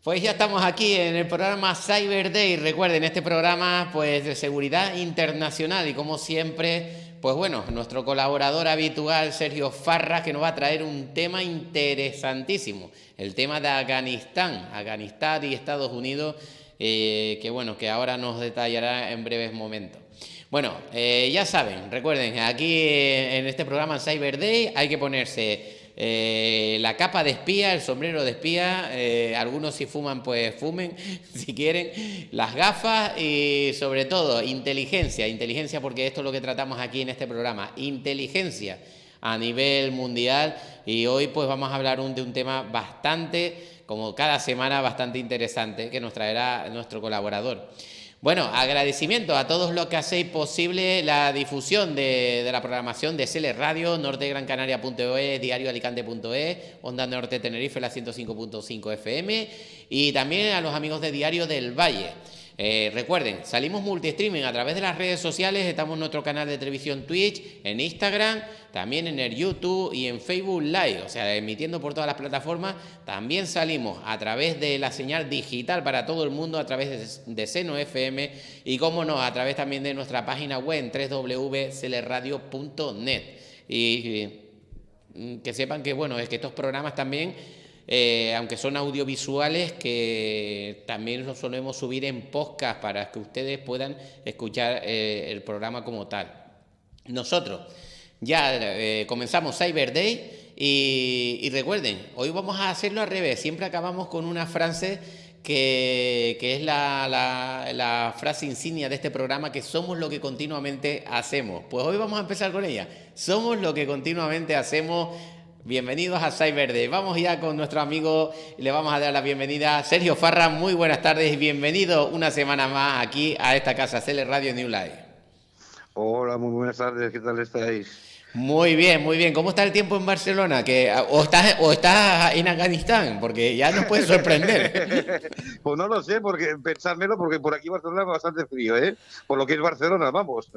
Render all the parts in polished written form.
Pues ya estamos aquí en el programa Cyber Day. Recuerden, este programa pues de seguridad internacional y como siempre, pues bueno, nuestro colaborador habitual Sergio Farras que nos va a traer un tema interesantísimo, el tema de Afganistán y Estados Unidos, que bueno, que ahora nos detallará en breves momentos. Bueno, ya saben, recuerden, aquí en este programa Cyber Day hay que ponerse la capa de espía, el sombrero de espía, algunos si fuman pues fumen, si quieren, las gafas y sobre todo inteligencia porque esto es lo que tratamos aquí en este programa, inteligencia a nivel mundial y hoy pues vamos a hablar de un tema bastante, como cada semana, bastante interesante que nos traerá nuestro colaborador. Bueno, agradecimiento a todos los que hacéis posible la difusión de la programación de SL Radio, nortegrancanaria.es, diarioalicante.es, Onda Norte Tenerife, la 105.5 FM y también a los amigos de Diario del Valle. Recuerden, salimos multistreaming a través de las redes sociales, estamos en nuestro canal de televisión Twitch, en Instagram, también en el YouTube y en Facebook Live, o sea, emitiendo por todas las plataformas. También salimos a través de la señal digital para todo el mundo, a través de Seno FM y, como no, a través también de nuestra página web en www.clradio.net. Y que sepan que, bueno, es que estos programas también, aunque son audiovisuales, que también los solemos subir en podcast para que ustedes puedan escuchar el programa como tal. Nosotros ya comenzamos Cyber Day y recuerden, hoy vamos a hacerlo al revés. Siempre acabamos con una frase que es la frase insignia de este programa, que somos lo que continuamente hacemos. Pues hoy vamos a empezar con ella. Somos lo que continuamente hacemos. Bienvenidos a Cyber Day. Vamos ya con nuestro amigo y le vamos a dar la bienvenida. Sergio Farras, muy buenas tardes y bienvenido una semana más aquí a esta casa, CL Radio New Life. Hola, muy buenas tardes, ¿qué tal estáis? Muy bien, muy bien. ¿Cómo está el tiempo en Barcelona? O estás en Afganistán, porque ya nos puede sorprender. Pues no lo sé, porque pensármelo, porque por aquí Barcelona es bastante frío, ¿eh? Por lo que es Barcelona, vamos.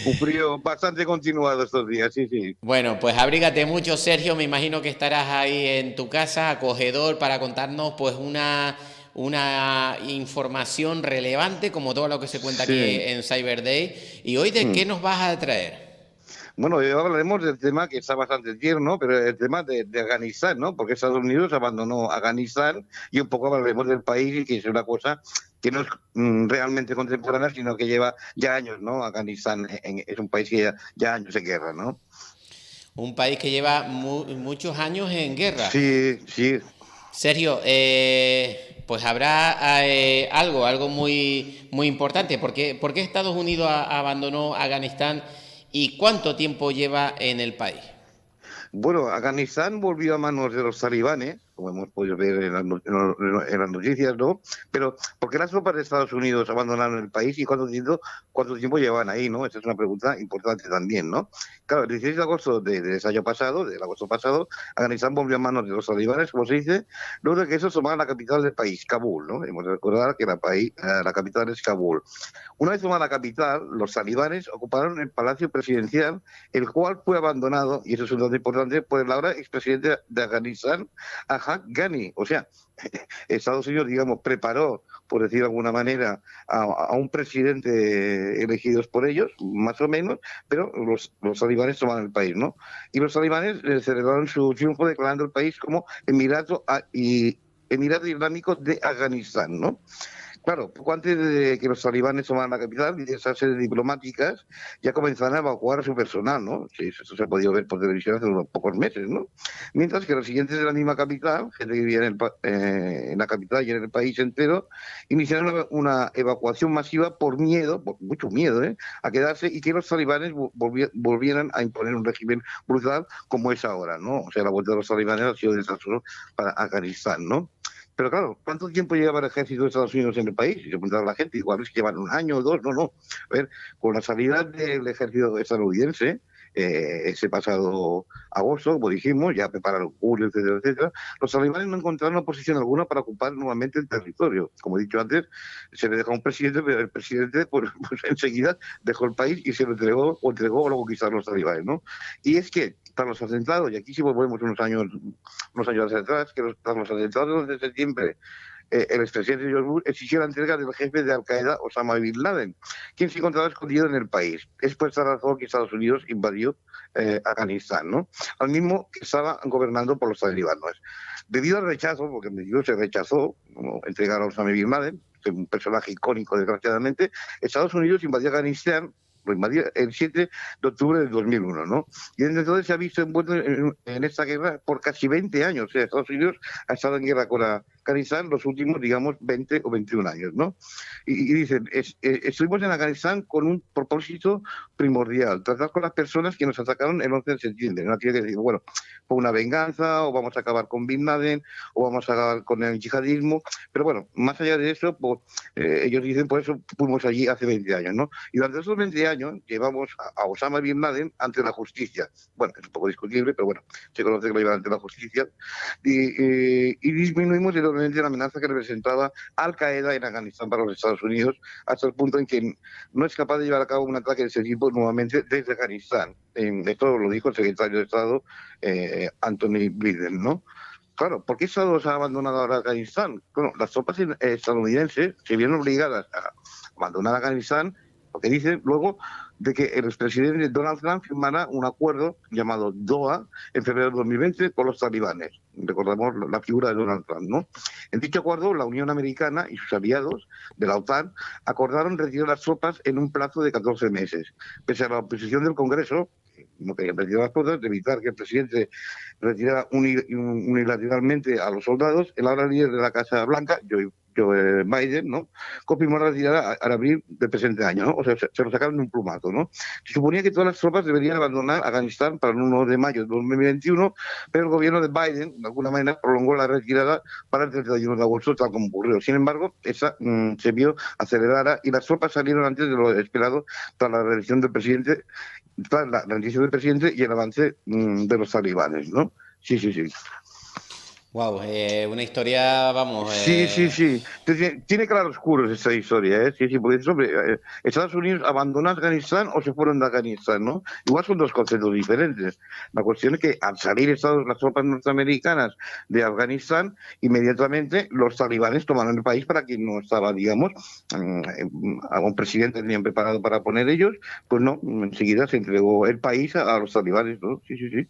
Un frío bastante continuado estos días, sí, sí. Bueno, pues abrígate mucho, Sergio. Me imagino que estarás ahí en tu casa, acogedor, para contarnos pues una información relevante, como todo lo que se cuenta aquí Sí. en Cyber Day. ¿Y hoy de qué nos vas a traer? Bueno, hoy hablaremos del tema que está bastante tierno, pero el tema de Afganistán, ¿no? Porque Estados Unidos abandonó Afganistán y un poco hablaremos del país, y que es una cosa que no es realmente contemporánea, sino que lleva ya años, ¿no? Afganistán es un país que ya años en guerra, ¿no? Un país que lleva muchos años en guerra. Sí, sí. Sergio, pues habrá algo muy, muy importante. ¿Por qué Estados Unidos abandonó Afganistán y cuánto tiempo lleva en el país? Bueno, Afganistán volvió a manos de los talibanes, como hemos podido ver en las noticias, ¿no? Pero, ¿por qué las tropas de Estados Unidos abandonaron el país y cuánto tiempo llevan ahí, ¿no? Esa es una pregunta importante también, ¿no? Claro, el 16 de agosto del año pasado, del agosto pasado, Afganistán volvió a manos de los talibanes, como se dice, luego de que esos tomaran la capital del país, Kabul, ¿no? Hemos de recordar que la capital es Kabul. Una vez tomada la capital, los talibanes ocuparon el palacio presidencial, el cual fue abandonado, y eso es un dato importante, por el ahora expresidente de Afganistán, Ashraf Ghani. O sea, Estados Unidos, digamos, preparó, por decir de alguna manera, a un presidente elegidos por ellos, más o menos, pero los talibanes tomaron el país, ¿no? Y los talibanes celebraron su triunfo declarando el país como Emirato Islámico de Afganistán, ¿no? Claro, poco antes de que los talibanes tomaran la capital y de esas sedes diplomáticas, ya comenzaron a evacuar a su personal, ¿no? Sí, esto se ha podido ver por televisión hace unos pocos meses, ¿no? Mientras que los siguientes de la misma capital, gente que vivía en la capital y en el país entero, iniciaron una evacuación masiva por miedo, por mucho miedo, a quedarse y que los talibanes volvieran a imponer un régimen brutal como es ahora, ¿no? O sea, la vuelta de los talibanes ha sido desastroso para Afganistán, ¿no? Pero claro, ¿cuánto tiempo lleva el ejército de Estados Unidos en el país? Y se preguntaba a la gente, igual es que llevan un año o dos, no. A ver, con la salida del ejército estadounidense, ese pasado agosto, como dijimos, ya prepararon julio, etcétera, etcétera, los talibanes no encontraron oposición alguna para ocupar nuevamente el territorio. Como he dicho antes, se le dejó a un presidente, pero el presidente pues enseguida dejó el país y se lo entregó o lo conquistaron los talibanes, ¿no? Y es que tras los atentados, y aquí sí volvemos unos años hacia atrás, que tras los atentados de septiembre el expresidente George Bush exigió la entrega del jefe de Al-Qaeda, Osama Bin Laden, quien se encontraba escondido en el país. Es por esta razón que Estados Unidos invadió Afganistán, ¿no? Al mismo que estaba gobernando por los talibanes. Debido al rechazo, porque se rechazó entregar a Osama Bin Laden, un personaje icónico, desgraciadamente, Estados Unidos invadió Afganistán, lo invadió el 7 de octubre del 2001, ¿no? Y desde entonces se ha visto envuelto en esta guerra por casi 20 años. O sea, Estados Unidos ha estado en guerra con Afganistán los últimos, digamos, 20 o 21 años, ¿no? Y dicen, estuvimos en Afganistán con un propósito primordial, tratar con las personas que nos atacaron el 11 de septiembre. No quiere decir, bueno, fue una venganza, o vamos a acabar con Bin Laden, o vamos a acabar con el yihadismo, pero bueno, más allá de eso, pues, ellos dicen, por eso fuimos allí hace 20 años, ¿no? Y durante esos 20 años llevamos a Osama Bin Laden ante la justicia. Bueno, es un poco discutible, pero bueno, se conoce que lo llevan ante la justicia. Y disminuimos enormemente la amenaza que representaba Al-Qaeda en Afganistán para los Estados Unidos, hasta el punto en que no es capaz de llevar a cabo un ataque de ese tipo nuevamente desde Afganistán. Esto lo dijo el secretario de Estado, Anthony Blinken, ¿no? Claro, ¿por qué Estados Unidos ha abandonado ahora Afganistán? Bueno, las tropas estadounidenses se vieron obligadas a abandonar Afganistán porque dicen luego de que el expresidente Donald Trump firmará un acuerdo llamado Doha en febrero de 2020 con los talibanes. Recordamos la figura de Donald Trump, ¿no? En dicho acuerdo, la Unión Americana y sus aliados de la OTAN acordaron retirar las tropas en un plazo de 14 meses. Pese a la oposición del Congreso, no querían retirar las tropas, de evitar que el presidente retirara unilateralmente a los soldados, el ahora líder de la Casa Blanca, Joe Biden, ¿no?, confirmó la retirada al abril del presente año, ¿no? O sea, se lo sacaron de un plumazo, ¿no? Se suponía que todas las tropas deberían abandonar Afganistán para el 1 de mayo de 2021, pero el gobierno de Biden, de alguna manera, prolongó la retirada para el 31 de agosto, tal como ocurrió. Sin embargo, esa se vio acelerada y las tropas salieron antes de lo esperado tras la rendición del presidente, y el avance de los talibanes, ¿no? Sí. Wow, una historia, vamos... Sí. Tiene claroscuros esta historia, ¿eh? Sí, porque hombre, Estados Unidos abandonó Afganistán o se fueron de Afganistán, ¿no? Igual son dos conceptos diferentes. La cuestión es que al salir las tropas norteamericanas de Afganistán, inmediatamente los talibanes tomaron el país para quien no estaba, digamos, a un presidente tenían preparado para poner ellos, pues no, enseguida se entregó el país a los talibanes, ¿no? Sí.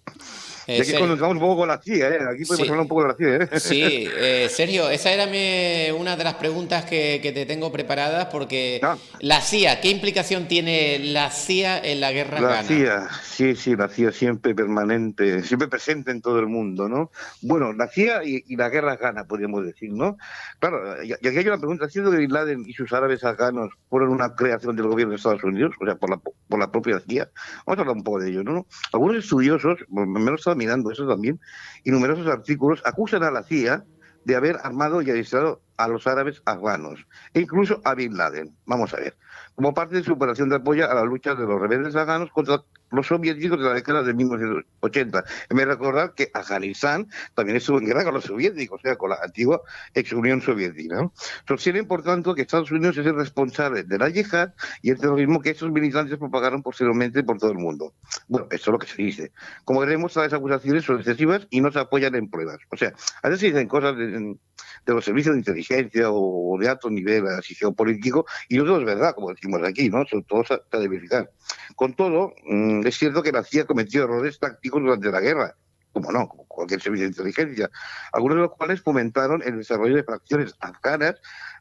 Ya que conozcamos un poco con la CIA, ¿eh? Aquí podemos hablar un poco de la CIA, ¿eh? Sí, Sergio, esa era una de las preguntas que te tengo preparadas, porque la CIA, ¿qué implicación tiene la CIA en la guerra afgana? La CIA, sí, la CIA siempre permanente, siempre presente en todo el mundo, ¿no? Bueno, la CIA y la guerra afgana, podríamos decir, ¿no? Claro, y aquí hay una pregunta, ¿siendo que Bin Laden y sus árabes afganos fueron una creación del gobierno de Estados Unidos, o sea, por la propia CIA? Vamos a hablar un poco de ello, ¿no? Algunos estudiosos, menos estaba mirando eso también, y numerosos artículos acusan a la CIA de haber armado y adiestrado a los árabes afganos, e incluso a Bin Laden. Vamos a ver. Como parte de su operación de apoyo a la lucha de los rebeldes afganos contra los soviéticos de la década de 1980. En vez de recordar que Afganistán también estuvo en guerra con los soviéticos, o sea, con la antigua ex Unión Soviética, ¿no? Sostienen, por tanto, que Estados Unidos es el responsable de la yihad y el terrorismo que estos militantes propagaron posteriormente por todo el mundo. Bueno, esto es lo que se dice. Como veremos, tales acusaciones son excesivas y no se apoyan en pruebas. O sea, a veces se dicen cosas de los servicios de inteligencia o de alto nivel así geopolítico, y no todo es verdad, como decimos aquí, ¿no? Todo se ha de verificar. Con todo, es cierto que la CIA cometió errores tácticos durante la guerra, como no, como cualquier servicio de inteligencia, algunos de los cuales fomentaron el desarrollo de fracciones afganas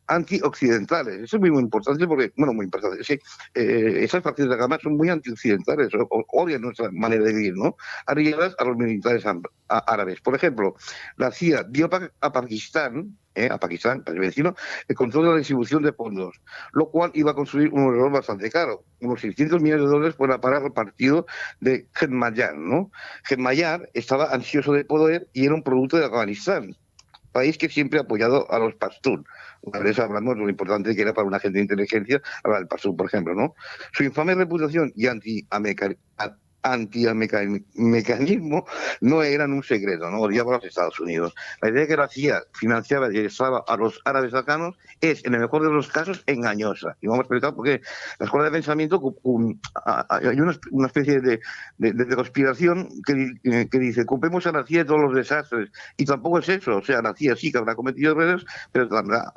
antioccidentales. Eso es muy importante porque, muy importante, sí, esas fracciones afganas son muy antioccidentales, odian nuestra manera de vivir, ¿no? Aliadas a los militares árabes. Por ejemplo, la CIA dio a Pakistán, país vecino, el control de la distribución de fondos, lo cual iba a construir un error bastante caro, unos $600 millones para parar el partido de Hekmatyar, ¿no? Hekmatyar estaba ansioso de poder y era un producto de Afganistán, país que siempre ha apoyado a los pastún. Una vez hablamos de lo importante que era para un agente de inteligencia hablar del pastún, por ejemplo, ¿no? Su infame reputación y antimecanismo no eran un secreto, no odiaba a los Estados Unidos. La idea que la CIA financiaba y ayudaba a los árabes afganos es, en el mejor de los casos, engañosa. Y vamos a explicar por qué. La escuela de pensamiento, hay una especie de conspiración que dice, culpemos a la CIA de todos los desastres. Y tampoco es eso. O sea, la CIA sí que habrá cometido errores, pero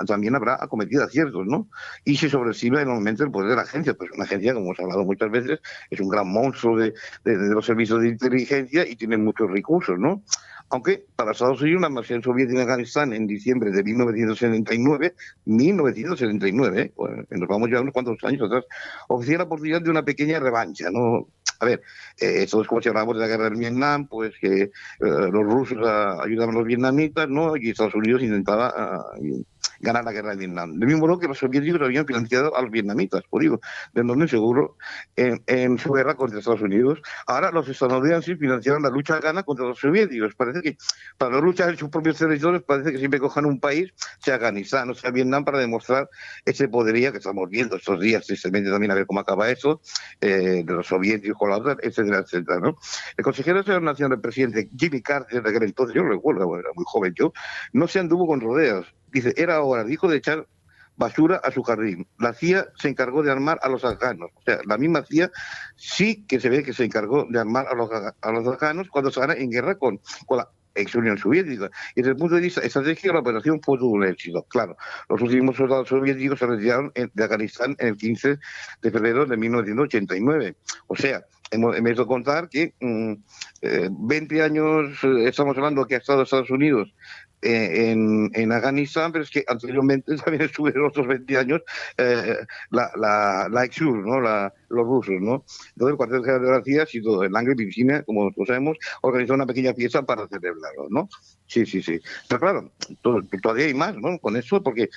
también habrá cometido aciertos, ¿no? Y se sobreestima enormemente el poder de la agencia. Pues una agencia, como hemos hablado muchas veces, es un gran monstruo de los servicios de inteligencia y tienen muchos recursos, ¿no? Aunque para Estados Unidos la invasión soviética en Afganistán en diciembre de 1979, pues nos vamos ya unos cuantos años atrás, ofrecía la oportunidad de una pequeña revancha, ¿no? A ver, esto es como si hablamos de la guerra del Vietnam, pues que los rusos ayudaban a los vietnamitas, ¿no? Y Estados Unidos intentaba ganar la guerra de Vietnam. Del mismo modo que los soviéticos habían financiado a los vietnamitas, por digo, de donde seguro, en su guerra contra Estados Unidos. Ahora los estadounidenses financiaron la lucha afgana contra los soviéticos. Parece que para no luchar en sus propios territorios, parece que siempre cojan un país, sea Afganistán o sea Vietnam, para demostrar ese poderío que estamos viendo estos días, tristemente también a ver cómo acaba eso, de los soviéticos con la otra, etcétera, etcétera, ¿no? El consejero de Seguridad Nacional del presidente Jimmy Carter, de aquel entonces, yo lo recuerdo, era muy joven yo, no se anduvo con rodeos. Dice, era hora, dijo, de echar basura a su jardín. La CIA se encargó de armar a los afganos. O sea, la misma CIA sí que se ve que se encargó de armar a los afganos cuando estaban en guerra con la ex Unión Soviética. Y desde el punto de vista estratégico, la operación fue todo un éxito. Claro, los últimos soldados soviéticos se retiraron de Afganistán en el 15 de febrero de 1989. O sea, me hizo contar que 20 años, estamos hablando que ha estado Estados Unidos en Afganistán, pero es que anteriormente también estuvieron otros 20 años la ex-URSS, ¿no? Los rusos, ¿no? Entonces el cuartel general de la CIA, sido en Langley, Virginia, como todos sabemos, organizó una pequeña fiesta para celebrarlo, ¿no? Sí. Pero claro, todavía hay más, ¿no? Con eso, porque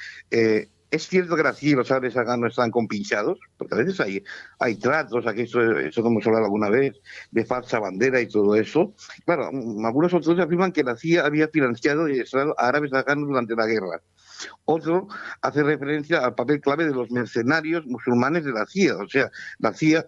es cierto que la CIA y los árabes afganos están compinchados, porque a veces hay tratos, aquí eso hemos hablado alguna vez, de falsa bandera y todo eso. Claro, algunos otros afirman que la CIA había financiado y ayudado a árabes afganos durante la guerra. Otro hace referencia al papel clave de los mercenarios musulmanes de la CIA. O sea, la CIA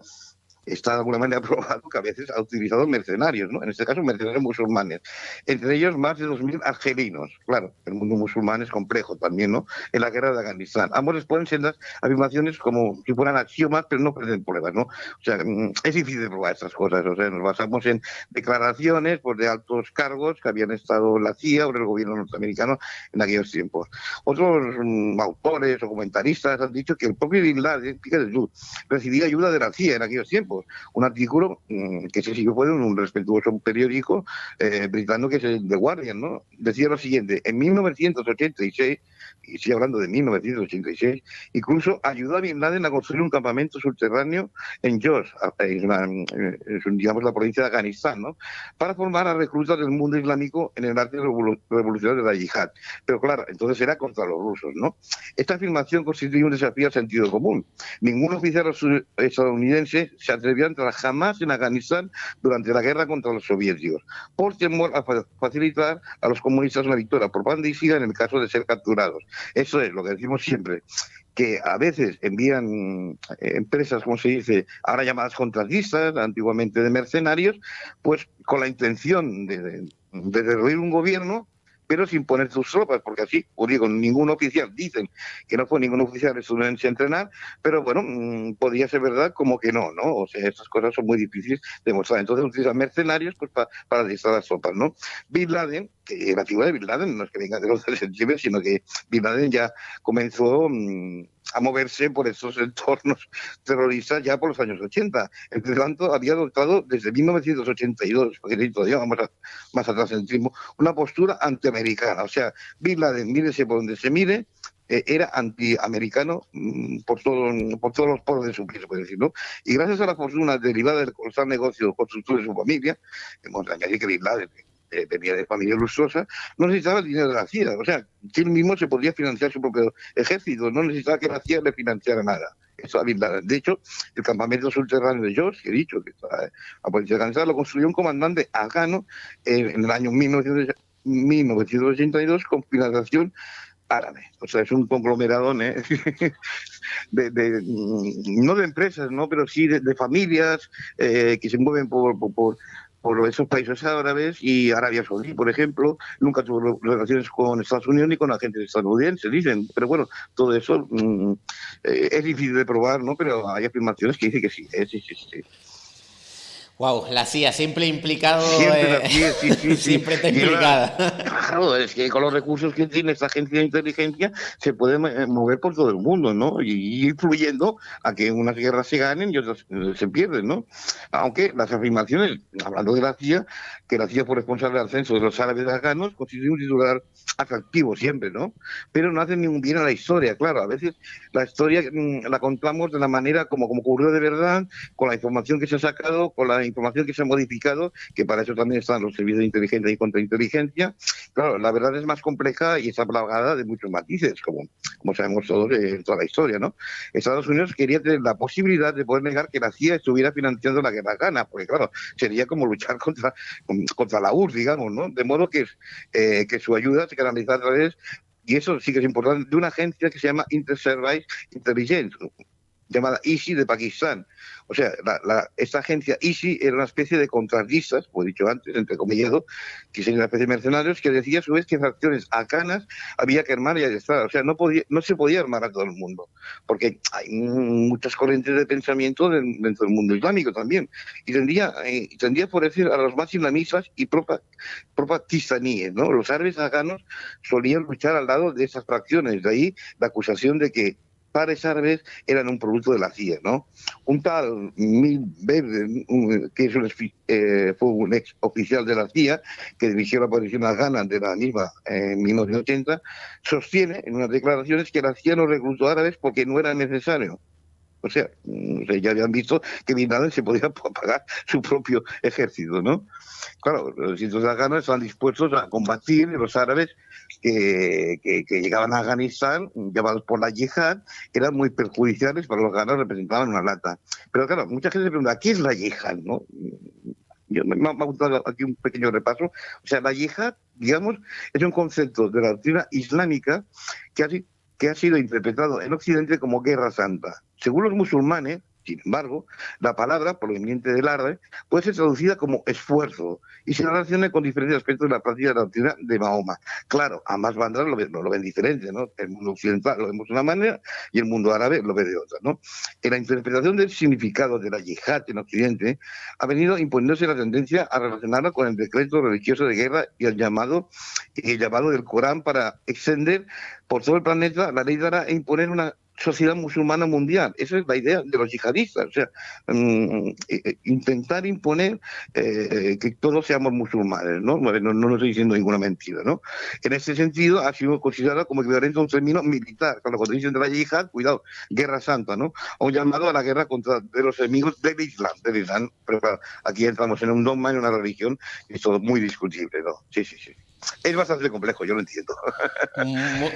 está de alguna manera probado que a veces ha utilizado mercenarios, ¿no? En este caso, mercenarios musulmanes. Entre ellos, más de 2.000 argelinos. Claro, el mundo musulmán es complejo también, ¿no? En la guerra de Afganistán. Ambos exponen sendas afirmaciones como si fueran axiomas, pero no presenten pruebas, ¿no? O sea, es difícil probar estas cosas. O sea, nos basamos en declaraciones pues, de altos cargos que habían estado en la CIA o en el gobierno norteamericano en aquellos tiempos. Otros autores o comentaristas han dicho que el propio Bin Laden, fíjate tú, recibía ayuda de la CIA en aquellos tiempos. Un artículo que se siguió fue en un respetuoso periódico británico que es el The Guardian, ¿no? Decía lo siguiente: en 1986, y estoy hablando de 1986, incluso ayudó a Bin Laden a construir un campamento subterráneo en Jos, digamos la provincia de Afganistán, ¿no? Para formar a reclutas del mundo islámico en el arte revolucionario de la yihad. Pero claro, entonces era contra los rusos, ¿no? Esta afirmación constituye un desafío al sentido común. Ningún oficial estadounidense se atrevió a entrar jamás en Afganistán durante la guerra contra los soviéticos, por temor a facilitar a los comunistas una victoria propagandística en el caso de ser capturados. Eso es lo que decimos siempre, que a veces envían empresas, como se dice, ahora llamadas contratistas, antiguamente de mercenarios, pues con la intención de derruir un gobierno, pero sin poner sus tropas, porque así, o digo, ningún oficial, dicen que no fue ningún oficial estadounidense a entrenar, pero bueno, podría ser verdad como que no, ¿no? O sea, estas cosas son muy difíciles de mostrar. Entonces utilizan mercenarios pues para distar las tropas, ¿no? Bin Laden, que la figura de Bin Laden no es que venga de los 60, sino que Bin Laden ya comenzó a moverse por esos entornos terroristas ya por los años 80. Entre tanto, había adoptado desde 1982, porque todavía vamos más atrás en el tiempo, una postura antiamericana. O sea, Bin Laden, mírese por donde se mire, era antiamericano por todos los poros de su piel, se puede decir, ¿no? Y gracias a la fortuna derivada del colosal negocio constructor de su familia, hemos de añadir que Bin Laden venía de familia lustrosa, no necesitaba el dinero de la CIA. O sea, que él mismo se podía financiar su propio ejército, no necesitaba que la CIA le financiara nada. Eso a Bin Laden. De hecho, el campamento subterráneo de Jos, que he dicho que está a policía organizada, lo construyó un comandante afgano en el año 1982 con financiación árabe. O sea, es un conglomerado, ¿eh? No de empresas, ¿no? Pero sí de familias que se mueven por esos países árabes, y Arabia Saudí, por ejemplo, nunca tuvo relaciones con Estados Unidos ni con agentes estadounidenses, dicen. Pero bueno, todo eso es difícil de probar, ¿no? Pero hay afirmaciones que dicen que sí, sí, sí, sí. Wow, la CIA siempre implicado, Siempre la CIA, sí, sí, sí. siempre está implicada. Claro, es que con los recursos que tiene esta agencia de inteligencia se puede mover por todo el mundo, ¿no? Y influyendo a que unas guerras se ganen y otras se pierden, ¿no? Aunque las afirmaciones, hablando de la CIA, que la CIA fue responsable del ascenso de los árabes afganos, constituye un titular atractivo siempre, ¿no? Pero no hace ningún bien a la historia, claro. A veces la historia la contamos de la manera como ocurrió de verdad, con la información que se ha sacado, con la información que se ha modificado, que para eso también están los servicios de inteligencia y contrainteligencia. Claro, la verdad es más compleja y está plagada de muchos matices, como sabemos todos en toda la historia, ¿no? Estados Unidos quería tener la posibilidad de poder negar que la CIA estuviera financiando la guerra afgana, porque claro, sería como luchar contra la URSS, digamos, ¿no? De modo que su ayuda se canalizara a través, y eso sí que es importante, de una agencia que se llama Inter-Service Intelligence, llamada ISI de Pakistán. O sea, esta agencia ISI era una especie de contratistas, como he dicho antes, entre comillas, que serían una especie de mercenarios, que decía a su vez que fracciones afganas había que armar y adiestrar. O sea, no se podía armar a todo el mundo, porque hay muchas corrientes de pensamiento dentro del mundo islámico también. Y tendría por decir a los más islamistas y propakistaníes, ¿no? Los árabes afganos solían luchar al lado de esas fracciones. De ahí la acusación de que pares árabes eran un producto de la CIA, ¿no? Un tal Mil Verde, que fue un ex oficial de la CIA, que dirigió la operación afgana de la misma en 1980, sostiene en unas declaraciones que la CIA no reclutó árabes porque no era necesario. O sea, ya habían visto que Bin Laden se podía pagar su propio ejército, ¿no? Claro, los ejércitos afganos estaban dispuestos a combatir, y los árabes que llegaban a Afganistán, llevados por la yihad, eran muy perjudiciales para los afganos, representaban una lata. Pero claro, mucha gente se pregunta, ¿qué es la yihad, no? Me ha gustado aquí un pequeño repaso. O sea, la yihad, digamos, es un concepto de la doctrina islámica que ha sido interpretado en Occidente como guerra santa. Según los musulmanes, sin embargo, la palabra, proveniente del árabe, puede ser traducida como esfuerzo y se relaciona con diferentes aspectos de la práctica de la doctrina de Mahoma. Claro, ambas bandas lo ven diferente, ¿no? El mundo occidental lo vemos de una manera y el mundo árabe lo ve de otra, ¿no? En la interpretación del significado de la yihad en Occidente ha venido imponiéndose la tendencia a relacionarla con el decreto religioso de guerra y el llamado del Corán para extender por todo el planeta la ley dará e imponer una sociedad musulmana mundial. Esa es la idea de los yihadistas, o sea, intentar imponer que todos seamos musulmanes, ¿no? No estoy diciendo ninguna mentira, ¿no? En ese sentido ha sido considerado como equivalente a un término militar. Cuando dicen de la yihad, cuidado, guerra santa, ¿no? O un llamado a la guerra contra de los enemigos del Islam. Pero claro, aquí entramos en un dogma, en una religión, y es todo muy discutible, ¿no? Sí. Es bastante complejo, yo lo entiendo.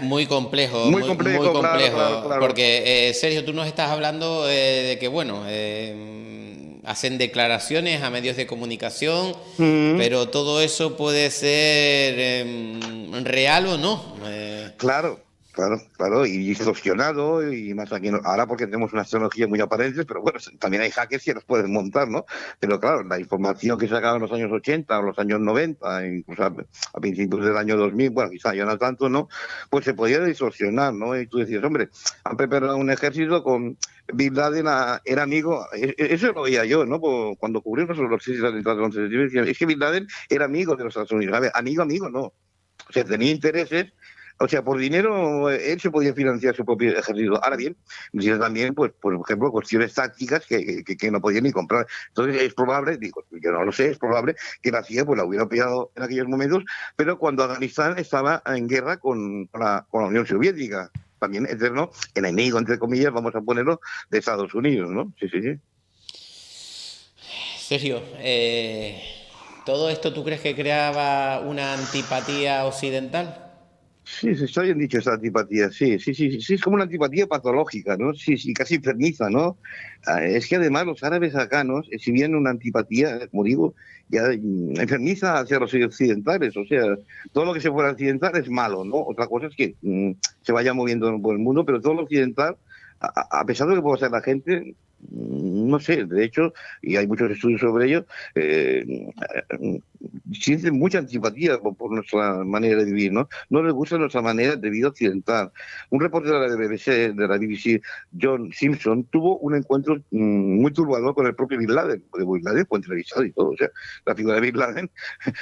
Muy complejo, muy complejo. Claro. Porque, Sergio, tú nos estás hablando de que, bueno, hacen declaraciones a medios de comunicación, pero todo eso puede ser real o no. Claro, y distorsionado, y más aquí ahora porque tenemos unas tecnologías muy aparentes, pero bueno, también hay hackers que los pueden montar, ¿no? Pero claro, la información que se sacaba en los años 80 o los años 90, incluso a principios del año 2000, bueno, quizá ya no tanto, ¿no? Pues se podía distorsionar, ¿no? Y tú decías, hombre, han preparado un ejército con Bin Laden, era amigo, eso lo veía yo, ¿no? Cuando cubrimos los crisis atentados del 11 de septiembre, es que Bin Laden era amigo de los Estados Unidos. A ver, amigo, no. O sea, tenía intereses. O sea, por dinero él se podía financiar su propio ejército. Ahora bien, necesita también, pues, por ejemplo, cuestiones tácticas que no podía ni comprar. Entonces es probable, digo, yo no lo sé, es probable que la CIA pues la hubiera pillado en aquellos momentos, pero cuando Afganistán estaba en guerra con la Unión Soviética, también eterno enemigo, entre comillas, vamos a ponerlo, de Estados Unidos, ¿no? Sí. Sergio, ¿todo esto tú crees que creaba una antipatía occidental? Sí, se está bien dicho esa antipatía, sí, sí, sí, sí, es como una antipatía patológica, ¿no? Sí, sí, casi enfermiza, ¿no? Es que además los árabes afganos exhibían una antipatía, como digo, ya enfermiza hacia los occidentales, o sea, todo lo que se fuera occidental es malo, ¿no? Otra cosa es que se vaya moviendo por el mundo, pero todo lo occidental, a pesar de lo que pueda ser la gente, no sé, de hecho, y hay muchos estudios sobre ello, sienten mucha antipatía por nuestra manera de vivir, ¿no? No les gusta nuestra manera de vida occidental. Un reportero de la BBC, John Simpson, tuvo un encuentro muy turbador con el propio Bin Laden, porque Bin Laden fue entrevistado y todo. O sea, la figura de Bin Laden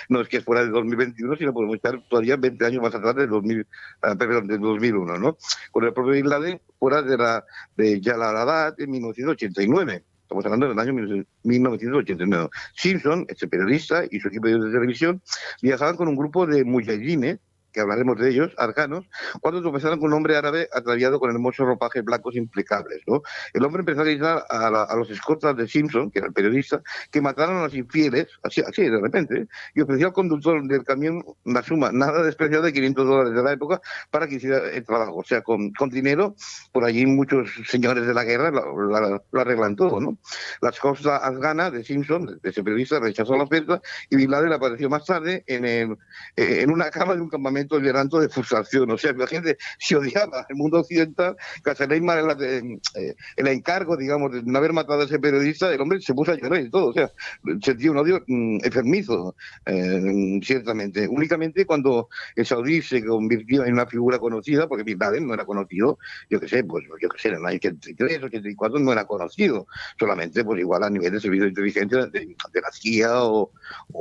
no es que fuera de 2021, sino podemos estar todavía 20 años más atrás perdón, del 2001, ¿no? Con el propio Bin Laden fuera de Jalalabad en 1989. Estamos hablando del año 1989. Simpson, este periodista, y su equipo de televisión viajaban con un grupo de mujahidines, que hablaremos de ellos, arcanos, cuando tropezaron con un hombre árabe ataviado con hermosos ropajes blancos impecables, ¿no? El hombre empezó a gritar a los escoltas de Simpson, que era el periodista, que mataron a los infieles, así de repente, ¿eh? Y ofreció al conductor del camión una suma nada despreciada de $500 de la época para que hiciera el trabajo. O sea, con dinero, por allí muchos señores de la guerra lo arreglan todo, ¿no? La escolta afgana de Simpson, de ese periodista, rechazó la oferta y Bin Laden apareció más tarde en una cama de un campamento llanto de frustración. O sea, la gente se odiaba. El mundo occidental, Casaleiman, el encargo, digamos, de no haber matado a ese periodista, el hombre se puso a llorar y todo. O sea, sentía un odio enfermizo, ciertamente. Únicamente cuando el saudí se convirtió en una figura conocida, porque Bin Laden no era conocido, yo qué sé, en el año 83, 84 no era conocido. Solamente, pues igual a nivel de servicio de inteligencia de la CIA o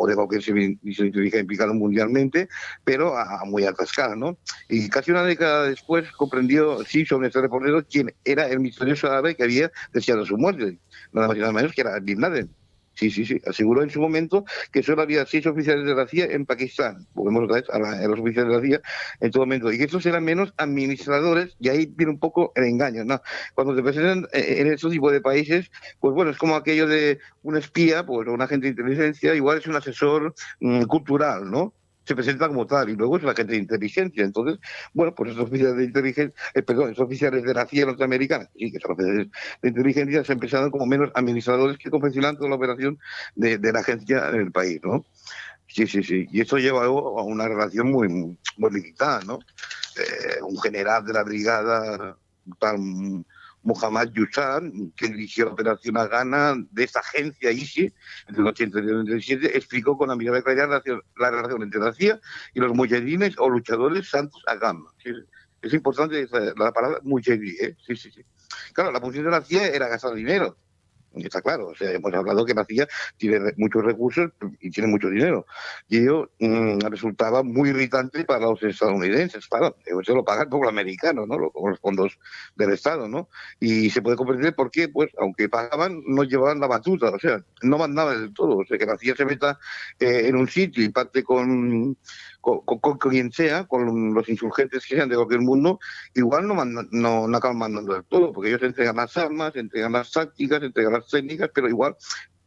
de cualquier servicio de inteligencia implicado mundialmente, pero a muy alta escala, ¿no? Y casi una década después comprendió Simpson, este reportero, quién era el misterioso árabe que había deseado su muerte, nada más y nada menos que era Bin Laden. Sí, sí, sí. Aseguró en su momento que solo había 6 oficiales de la CIA en Pakistán. Volvemos otra vez a los oficiales de la CIA en todo momento. Y que estos eran menos administradores, y ahí viene un poco el engaño, ¿no? Cuando te presentan en estos tipos de países, pues bueno, es como aquello de un espía, pues un agente de inteligencia, igual es un asesor cultural, ¿no? Se presenta como tal y luego es la gente de inteligencia. Entonces, bueno, pues esos oficiales de inteligencia, esos oficiales de la CIA norteamericana, sí, que son oficiales de inteligencia, se empezaron como menos administradores que confeccionan toda la operación de la agencia en el país, ¿no? Sí, sí, sí. Y eso lleva a una relación muy limitada, ¿no? Un general de la brigada, tal Mohammad Yusar, que dirigió la operación Agana de esta agencia ISI entre el 80 y el 97, explicó con la mirada clara la relación entre la CIA y los mujahidines o luchadores santos Agama. Es importante la palabra mujahidí, ¿eh? Sí, sí, sí. Claro, la función de la CIA era gastar dinero. Está claro, o sea, hemos hablado que la CIA tiene muchos recursos y tiene mucho dinero. Y ello resultaba muy irritante para los estadounidenses, claro, eso lo paga el pueblo americano, ¿no? Con los fondos del Estado, ¿no? Y se puede comprender por qué, pues, aunque pagaban, no llevaban la batuta, o sea, no mandaban del todo. O sea, que la CIA se meta en un sitio y parte con quien sea, con los insurgentes que sean de cualquier mundo, igual no acaban mandando del todo, porque ellos entregan las armas, entregan las tácticas, entregan las técnicas, pero igual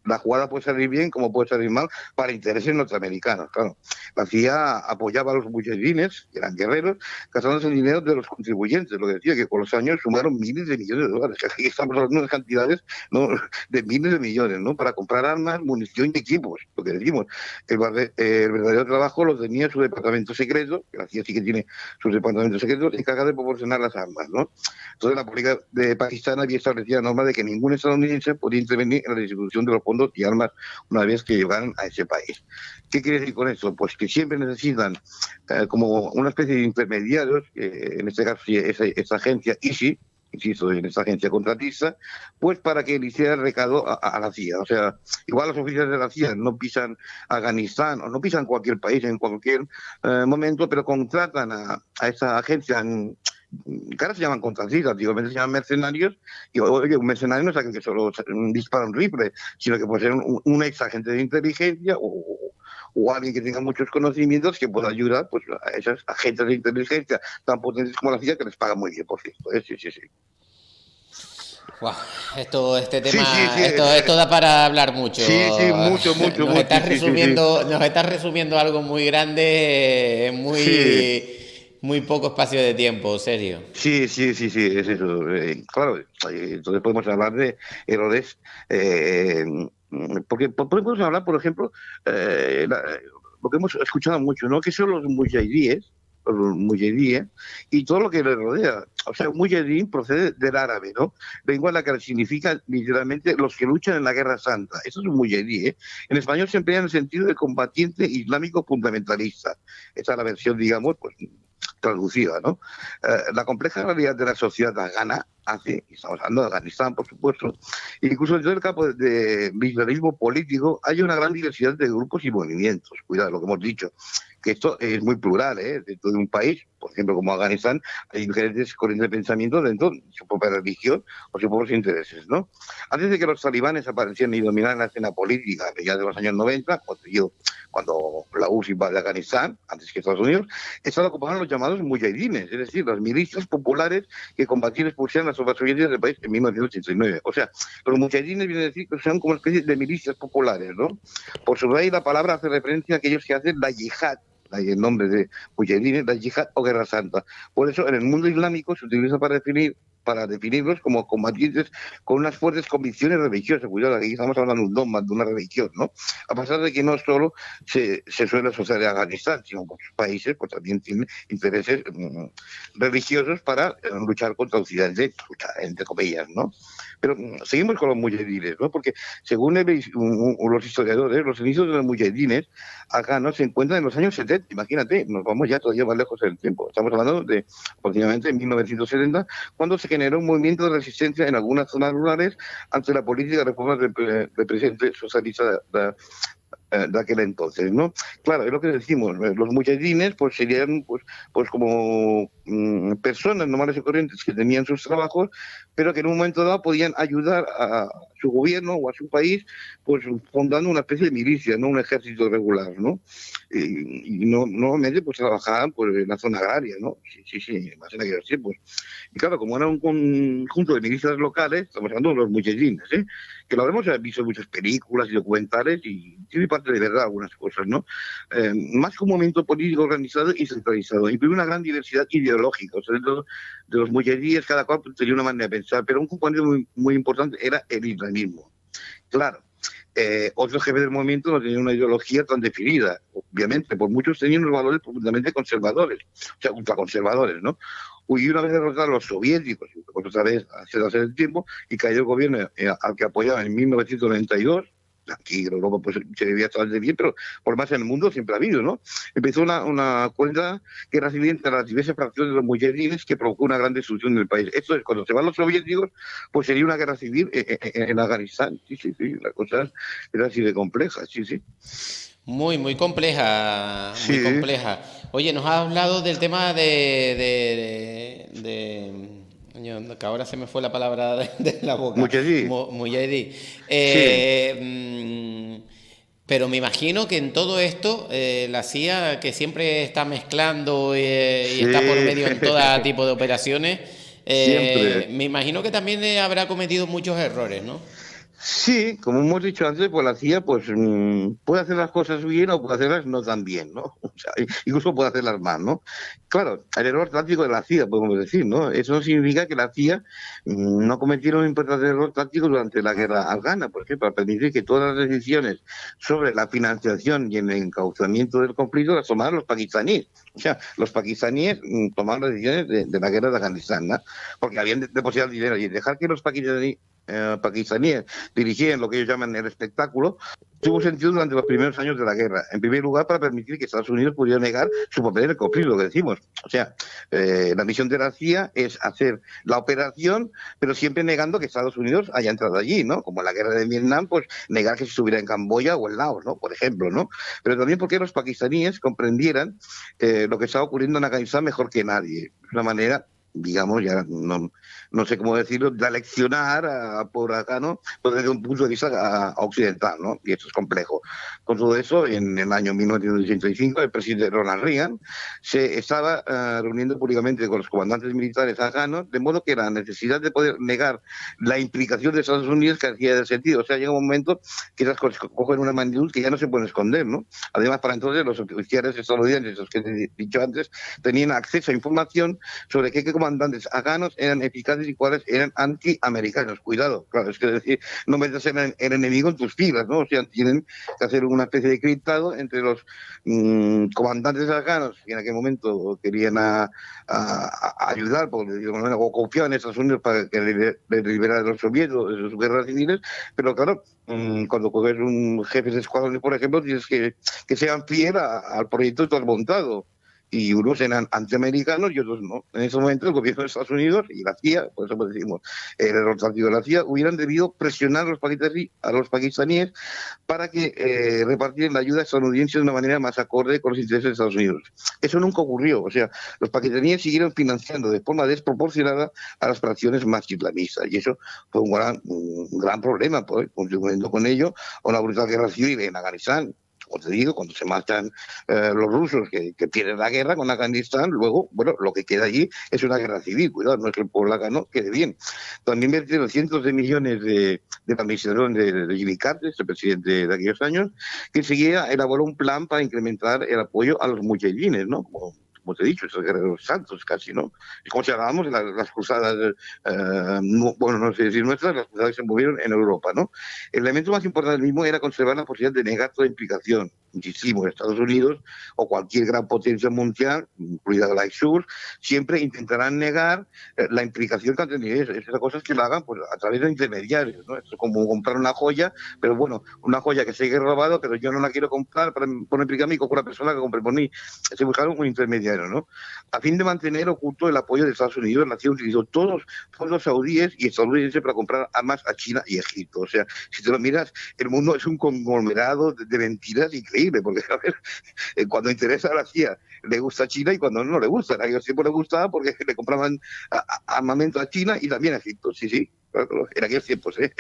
la jugada puede salir bien como puede salir mal para intereses norteamericanos, claro. La CIA apoyaba a los mujahidines, que eran guerreros, gastándose el dinero de los contribuyentes, lo que decía, que con los años sumaron miles de millones de dólares. Aquí estamos hablando de cantidades, ¿no?, de miles de millones, ¿no?, para comprar armas, munición y equipos, lo que decimos. El verdadero trabajo lo tenía su departamento secreto, que la CIA sí que tiene sus departamentos secretos, encargado de proporcionar las armas, ¿no? Entonces la política de Pakistán había establecido la norma de que ningún estadounidense podía intervenir en la distribución de los fondos y armas una vez que llegaran a ese país. ¿Qué quiere decir con esto? Pues que siempre necesitan como una especie de intermediarios, en este caso esta agencia ISI, insisto, en esta agencia contratista, pues para que le hiciera el recado a la CIA. O sea, igual los oficiales de la CIA no pisan Afganistán o no pisan cualquier país en cualquier momento, pero contratan a esa agencia que ahora se llaman contratistas, antiguamente se llaman mercenarios, y oye, un mercenario no es alguien que solo dispara un rifle, sino que puede ser un ex agente de inteligencia o alguien que tenga muchos conocimientos que pueda ayudar, pues, a esas agentes de inteligencia tan potentes como la CIA, que les paga muy bien, por cierto. Sí, sí, sí. Wow, este tema, sí, esto da para hablar mucho. Sí, mucho. Nos estás resumiendo algo muy grande, muy... Sí. muy poco espacio de tiempo, Sergio. Sí, es eso. Claro, entonces podemos hablar de errores, porque podemos hablar, por ejemplo, lo que hemos escuchado mucho, ¿no? Que son los mujahidíes y todo lo que le rodea. O sea, mujahidín procede del árabe, ¿no? Lengua en la que significa literalmente los que luchan en la guerra santa. Eso es un mujahidí, ¿eh? En español se emplea en el sentido de combatiente islámico fundamentalista. Esa es la versión, digamos, pues traducida, ¿no? La compleja realidad de la sociedad afgana estamos hablando de Afganistán, por supuesto, incluso dentro del campo del islamismo político hay una gran diversidad de grupos y movimientos. Cuidado, lo que hemos dicho, que esto es muy plural, ¿eh? Dentro de un país, por ejemplo, como Afganistán, hay diferentes corrientes de pensamiento dentro de su propia religión o sus propios intereses, ¿no? Antes de que los talibanes aparecieran y dominaran la escena política, ya de los años 90, cuando la URSS invade Afganistán, antes que Estados Unidos, estaban ocupados los llamados mujahidines, es decir, las milicias populares que combatían y expulsaban las tropas soviéticas del país en 1989. O sea, los mujahidines vienen a decir que son como una especie de milicias populares, ¿no? Por su raíz, la palabra hace referencia a aquellos que hacen la yihad, el nombre de mujahidines, la yihad o guerra santa. Por eso, en el mundo islámico se utiliza para definirlos como combatientes con unas fuertes convicciones religiosas. Cuidado, aquí estamos hablando de un dogma, de una religión, ¿no? A pesar de que no solo se suele asociar a Afganistán, sino que otros países pues también tienen intereses religiosos para luchar contra Occidente, entre comillas, ¿no? Pero seguimos con los mujahidines, ¿no? Porque según los historiadores, los inicios de los mujahidines afganos se encuentran en los años 70. Imagínate, nos vamos ya todavía más lejos del tiempo. Estamos hablando de aproximadamente 1970, cuando se generó un movimiento de resistencia en algunas zonas rurales ante la política de reforma del presidente socialista de aquel entonces, ¿no? Claro, es lo que decimos, los mujahidines pues serían pues como personas normales y corrientes que tenían sus trabajos, pero que en un momento dado podían ayudar a su gobierno o a su país pues fundando una especie de milicia, no un ejército regular, ¿no? Y normalmente pues trabajaban pues en la zona agraria, ¿no? Sí, más en aquellos tiempos. Y claro, como era un conjunto de milicias locales, estamos hablando de los mujahidines, ¿eh? Que lo habremos visto en muchas películas y documentales y tiene parte de verdad algunas cosas, ¿no? Más que un movimiento político organizado y centralizado. Imprime una gran diversidad ideológica. O sea, dentro de los mujahidíes cada cual tenía una manera de pensar, pero un componente muy importante era el islamismo. Claro. Otros jefes del movimiento no tenían una ideología tan definida, obviamente, por muchos tenían unos valores profundamente conservadores, o sea, ultraconservadores, ¿no? Y una vez derrotados los soviéticos, otra vez hace el tiempo, y cayó el gobierno al que apoyaban en 1992, aquí en Europa pues se vivía bastante bien, pero por más en el mundo siempre ha habido, ¿no? Empezó una cuenta guerra civil entre las diversas fracciones de los mujahidines que provocó una gran destrucción del país. Esto es, cuando se van los soviéticos, pues sería una guerra civil en Afganistán. Sí, la cosa era así de compleja, sí. Muy compleja, muy compleja. Oye, nos has hablado del tema que ahora se me fue la palabra de la boca. Mujahidí. Pero me imagino que en todo esto la CIA, que siempre está mezclando y está por medio en todo tipo de operaciones, me imagino que también habrá cometido muchos errores, ¿no? Sí, como hemos dicho antes, pues la CIA pues puede hacer las cosas bien o puede hacerlas no tan bien, ¿no? O sea, incluso puede hacerlas mal, ¿no? Claro, el error táctico de la CIA, podemos decir, ¿no? Eso no significa que la CIA no cometiera un importante error táctico durante la guerra afgana, por ejemplo, para permitir que todas las decisiones sobre la financiación y el encauzamiento del conflicto las tomaran los pakistaníes. O sea, los pakistaníes tomaron las decisiones de la guerra de Afganistán, ¿no? Porque habían depositado el dinero y dejar que los pakistaníes dirigían lo que ellos llaman el espectáculo, tuvo sentido durante los primeros años de la guerra. En primer lugar, para permitir que Estados Unidos pudiera negar su papel en el conflicto, lo que decimos. O sea, la misión de la CIA es hacer la operación, pero siempre negando que Estados Unidos haya entrado allí, ¿no? Como en la guerra de Vietnam, pues negar que se estuviera en Camboya o en Laos, ¿no? Por ejemplo, ¿no? Pero también porque los pakistaníes comprendieran lo que estaba ocurriendo en Afganistán mejor que nadie. De una manera digamos, ya no sé cómo decirlo, de aleccionar por acá, ¿no? Pues desde un punto de vista occidental, ¿no? Y esto es complejo. Con todo eso, en el año 1985, el presidente Ronald Reagan se estaba reuniendo públicamente con los comandantes militares afganos, de modo que la necesidad de poder negar la implicación de Estados Unidos carecía de sentido. O sea, llega un momento que esas cosas cogen una magnitud que ya no se pueden esconder, ¿no? Además, para entonces, los oficiales estadounidenses, los que he dicho antes, tenían acceso a información sobre qué comandantes afganos eran eficaces y cuáles eran antiamericanos. Cuidado, claro, es que decir, no metas el enemigo en tus filas, ¿no? O sea, tienen que hacer una especie de criptado entre los comandantes afganos que en aquel momento querían ayudar, por decirlo de alguna manera, o confiaban en Estados Unidos para que le liberara de los soviéticos de sus guerras civiles, pero claro, cuando coges un jefe de escuadrones, por ejemplo, tienes que sean fieles al proyecto que tú has montado. Y unos eran antiamericanos y otros no. En ese momento el gobierno de Estados Unidos y la CIA, por eso decimos el rotario de la CIA, hubieran debido presionar a los pakistaníes para que repartieran la ayuda estadounidense de una manera más acorde con los intereses de Estados Unidos. Eso nunca ocurrió. O sea, los pakistaníes siguieron financiando de forma desproporcionada a las fracciones más islamistas. Y eso fue un gran problema, pues, contribuyendo con ello a una brutal guerra civil en Afganistán. Como te digo, cuando se marchan los rusos que pierden la guerra con Afganistán, luego, bueno, lo que queda allí es una guerra civil. Cuidado, no es que el pueblo afgano quede bien. También invirtieron cientos de millones de la administración de Jimmy Carter, el presidente de aquellos años, que enseguida elaboró un plan para incrementar el apoyo a los mujahidines, ¿no? Como te he dicho, esos guerreros santos casi, ¿no? Es como si hablábamos de las cruzadas, bueno, no sé decir nuestras, las cruzadas que se movieron en Europa, ¿no? El elemento más importante del mismo era conservar la posibilidad de negar toda implicación. Insistimos, Estados Unidos o cualquier gran potencia mundial, incluida la ISUR, siempre intentarán negar la implicación que han tenido. Esas cosas que lo hagan pues, a través de intermediarios, ¿no? Esto es como comprar una joya, pero bueno, una joya que se haya robado, pero yo no la quiero comprar para no implicar a mí con una persona que compre por mí. Se buscaron un intermediario, ¿no? A fin de mantener oculto el apoyo de Estados Unidos, la CIA utilizó todos los fondos saudíes y estadounidenses para comprar armas a China y Egipto. O sea, si te lo miras, el mundo es un conglomerado de mentiras increíble, porque a ver, cuando interesa a la CIA le gusta China y cuando no le gusta. A ellos siempre le gustaba porque le compraban armamento a China y también a Egipto. Sí, sí. En aquellos tiempos, ¿eh?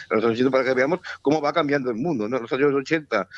Lo estoy diciendo para que veamos cómo va cambiando el mundo, ¿no? En los años 80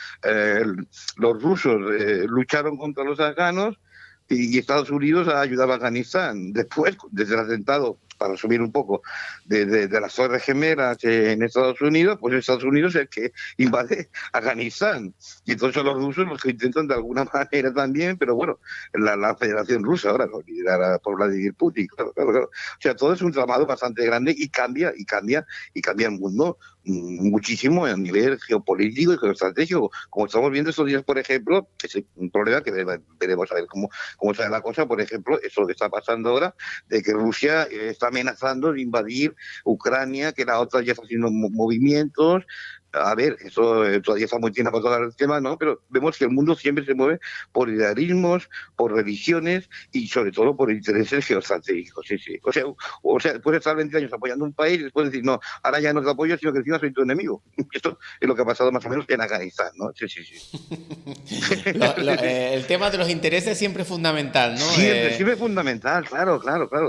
los rusos lucharon contra los afganos y Estados Unidos ayudaba a Afganistán. Después, desde el atentado, para subir un poco, de las Torres Gemelas en Estados Unidos, pues Estados Unidos es el que invade Afganistán. Y entonces son los rusos los que intentan de alguna manera también, pero bueno, la Federación Rusa ahora, ¿no? Liderada por Vladimir Putin. Claro, claro, claro. O sea, todo es un tramado bastante grande y cambia el mundo muchísimo a nivel geopolítico y geoestratégico. Como estamos viendo estos días, por ejemplo, que es un problema que veremos a ver cómo sale la cosa. Por ejemplo, eso que está pasando ahora, de que Rusia está amenazando de invadir Ucrania, que la otra ya está haciendo movimientos. A ver, eso todavía está muy tiempo para tocar el tema, ¿no? Pero vemos que el mundo siempre se mueve por idealismos, por religiones y sobre todo por intereses geoestratégicos. Sí, sí. O sea, puedes estar 20 años apoyando un país y después decir, no, ahora ya no te apoyo, sino que encima soy tu enemigo. Esto es lo que ha pasado más o menos en Afganistán, ¿no? Sí, sí, sí. El tema de los intereses siempre es fundamental, ¿no? Siempre es fundamental, claro.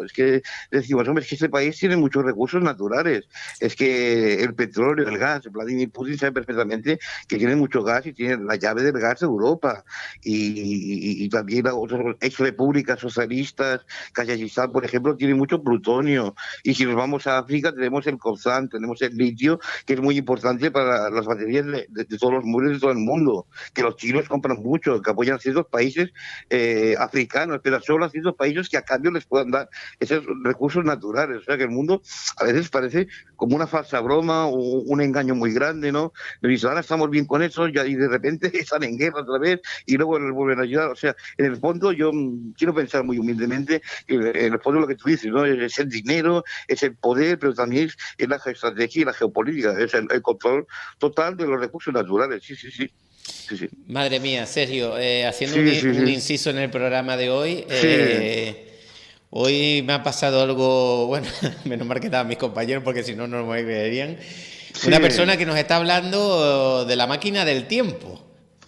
Es que decimos, hombre, es que este país tiene muchos recursos naturales. Es que el petróleo, el gas, Vladimir Putin sabe perfectamente que tiene mucho gas y tiene la llave del gas de Europa. Y también otras ex repúblicas socialistas, Kazajistán, por ejemplo, tiene mucho plutonio. Y si nos vamos a África, tenemos el coltán, tenemos el litio, que es muy importante para las baterías de todos los móviles de todo el mundo, que los chinos compran mucho, que apoyan a ciertos países africanos, pero solo a ciertos países que a cambio les puedan dar esos recursos naturales. O sea que el mundo a veces parece como una falsa broma o un engaño muy grande, ¿no? Pero dicen, ahora estamos bien con eso, y de repente están en guerra otra vez y luego les vuelven a ayudar. O sea, en el fondo yo quiero pensar muy humildemente que en el fondo lo que tú dices, ¿no? Es el dinero, es el poder, pero también es la geoestrategia y la geopolítica, es el control total de los recursos naturales. Sí. Sí. Madre mía, Sergio, haciendo un inciso en el programa de hoy, hoy me ha pasado algo, bueno, menos mal que estaban mis compañeros porque si no, no me creerían. Una persona que nos está hablando de la máquina del tiempo.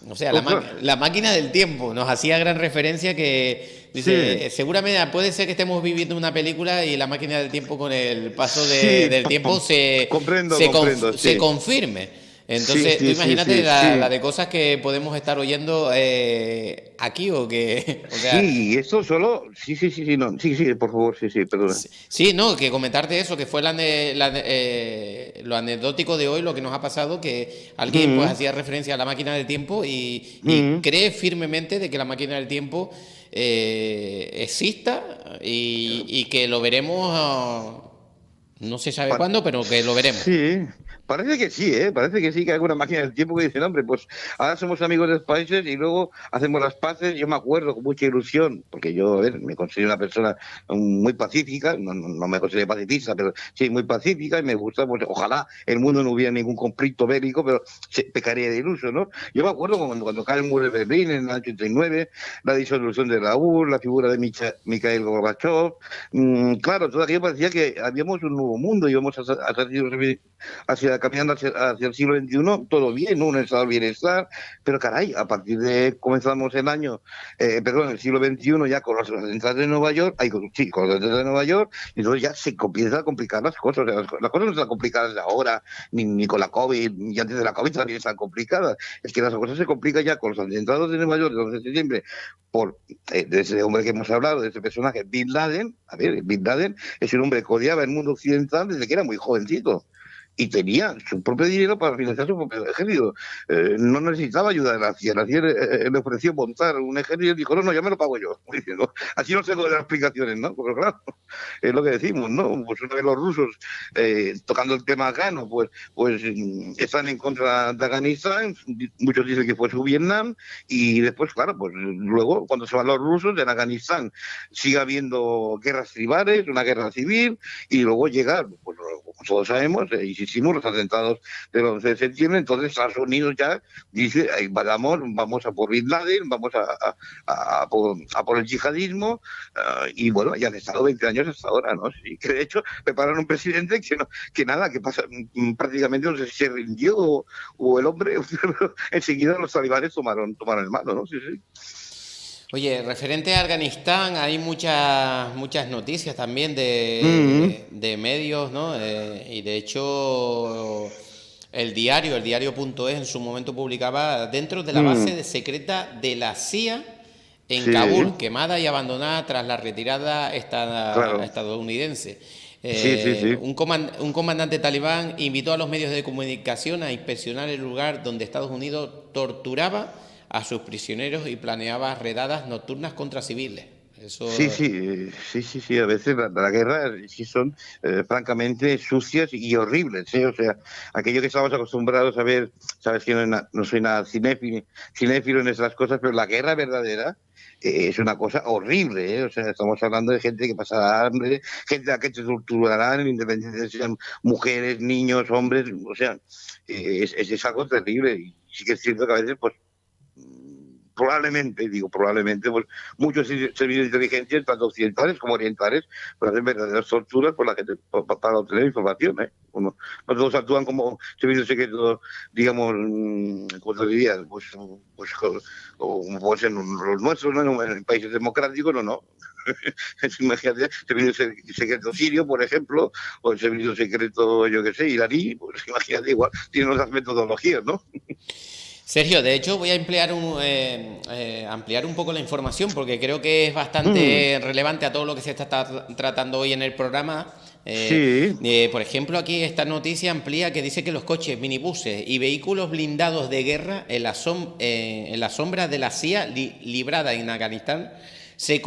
O sea, la máquina del tiempo. Nos hacía gran referencia que Dice, seguramente puede ser que estemos viviendo una película y la máquina del tiempo con el paso Sí, del tiempo comprendo, se sí. confirme. Sí, Entonces, tú sí, sí, imagínate sí, sí. la de cosas que podemos estar oyendo aquí o que, o sea, Sí, esto solo. Sí, sí, sí, sí, no. Sí, sí, por favor, sí, sí, perdona. sí, sí, no, que comentarte eso, que fue lo anecdótico de hoy, lo que nos ha pasado, que alguien pues Mm, hacía referencia a la máquina del tiempo y mm. cree firmemente de que la máquina del tiempo exista y que lo veremos, no se sabe Pa- cuándo, pero que lo veremos. Sí, parece que sí, ¿eh? Parece que sí, que hay alguna máquina del tiempo que dice, hombre, pues ahora somos amigos de los países y luego hacemos las paces. Yo me acuerdo con mucha ilusión, porque yo, a ver, me considero una persona muy pacífica, no me considero pacifista, pero sí, muy pacífica y me gusta, pues ojalá el mundo no hubiera ningún conflicto bélico, pero pecaría de iluso, ¿no? Yo me acuerdo cuando cae el muro de Berlín en el 89, la disolución de Raúl, la figura de Mikhail Gorbachev. Claro, todo aquello parecía que habíamos un nuevo mundo, íbamos caminando hacia el siglo XXI, todo bien, ¿no? Un estado de bienestar, pero caray, a partir de comenzamos el año, perdón, el siglo XXI ya con los atentados de Nueva York, sí, con los atentados de Nueva York, y entonces ya se comienzan a complicar las cosas. O sea, las cosas no están complicadas ahora, ni con la COVID, ni antes de la COVID también están complicadas. Es que las cosas se complican ya con los atentados de Nueva York del 11 de septiembre, de ese hombre que hemos hablado, de ese personaje, Bin Laden. A ver, Bin Laden es un hombre que odiaba el mundo occidental desde que era muy jovencito y tenía su propio dinero para financiar su propio ejército. No necesitaba ayuda de la CIA. La CIA le ofreció montar un ejército y dijo, no, ya me lo pago yo. Diciendo, así no tengo las explicaciones, ¿no? Porque claro, es lo que decimos, ¿no? Pues una vez los rusos, tocando el tema afgano, pues están en contra de Afganistán, muchos dicen que fue su Vietnam, y después, claro, pues luego, cuando se van los rusos, en Afganistán sigue habiendo guerras tribales, una guerra civil, y luego llega, pues como todos sabemos, insistimos, los atentados del 11 de septiembre. Entonces Estados Unidos ya dice, vamos a por Bin Laden, vamos a por el yihadismo, y bueno, ya han estado 20 años hasta ahora, ¿no? Y que de hecho preparan un presidente que nada, que pasa, prácticamente no sé si se rindió o el hombre, enseguida los talibanes tomaron el mando, ¿no? Sí, sí. Oye, referente a Afganistán, hay muchas noticias también Mm, de medios, ¿no? Y de hecho, el diario.es en su momento publicaba dentro de la mm, base secreta de la CIA en sí, Kabul, quemada y abandonada tras la retirada claro. estadounidense. Sí, sí, sí. Un comandante talibán invitó a los medios de comunicación a inspeccionar el lugar donde Estados Unidos torturaba a sus prisioneros y planeaba redadas nocturnas contra civiles. Sí, Eso, sí, sí, sí, sí, a veces la guerra sí son francamente sucias y horribles, ¿eh? O sea, aquello que estamos acostumbrados a ver, sabes que no soy nada cinéfilo en esas cosas, pero la guerra verdadera es una cosa horrible, ¿eh? O sea, estamos hablando de gente que pasa hambre, gente a la que te torturarán, independientemente de si sean mujeres, niños, hombres, o sea, es algo terrible. Y sí que es cierto que a veces, pues, probablemente, pues muchos servicios de inteligencia, tanto occidentales como orientales, pues hacen verdaderas torturas por la gente, para obtener información, ¿eh? No todos actúan como servicios secretos, digamos, ¿cómo te diría? Como pueden ser los nuestros, ¿no? En países democráticos, no. Imagínate, el servicio secreto sirio, por ejemplo, o el servicio secreto, yo qué sé, iraní, pues imagínate, igual, tienen otras metodologías, ¿no? Sergio, de hecho voy a ampliar un poco la información porque creo que es Mm, bastante relevante a todo lo que se está tratando hoy en el programa. sí, Por ejemplo, aquí esta noticia amplía que dice que los coches, minibuses y vehículos blindados de guerra en la sombra de la CIA librada en Afganistán se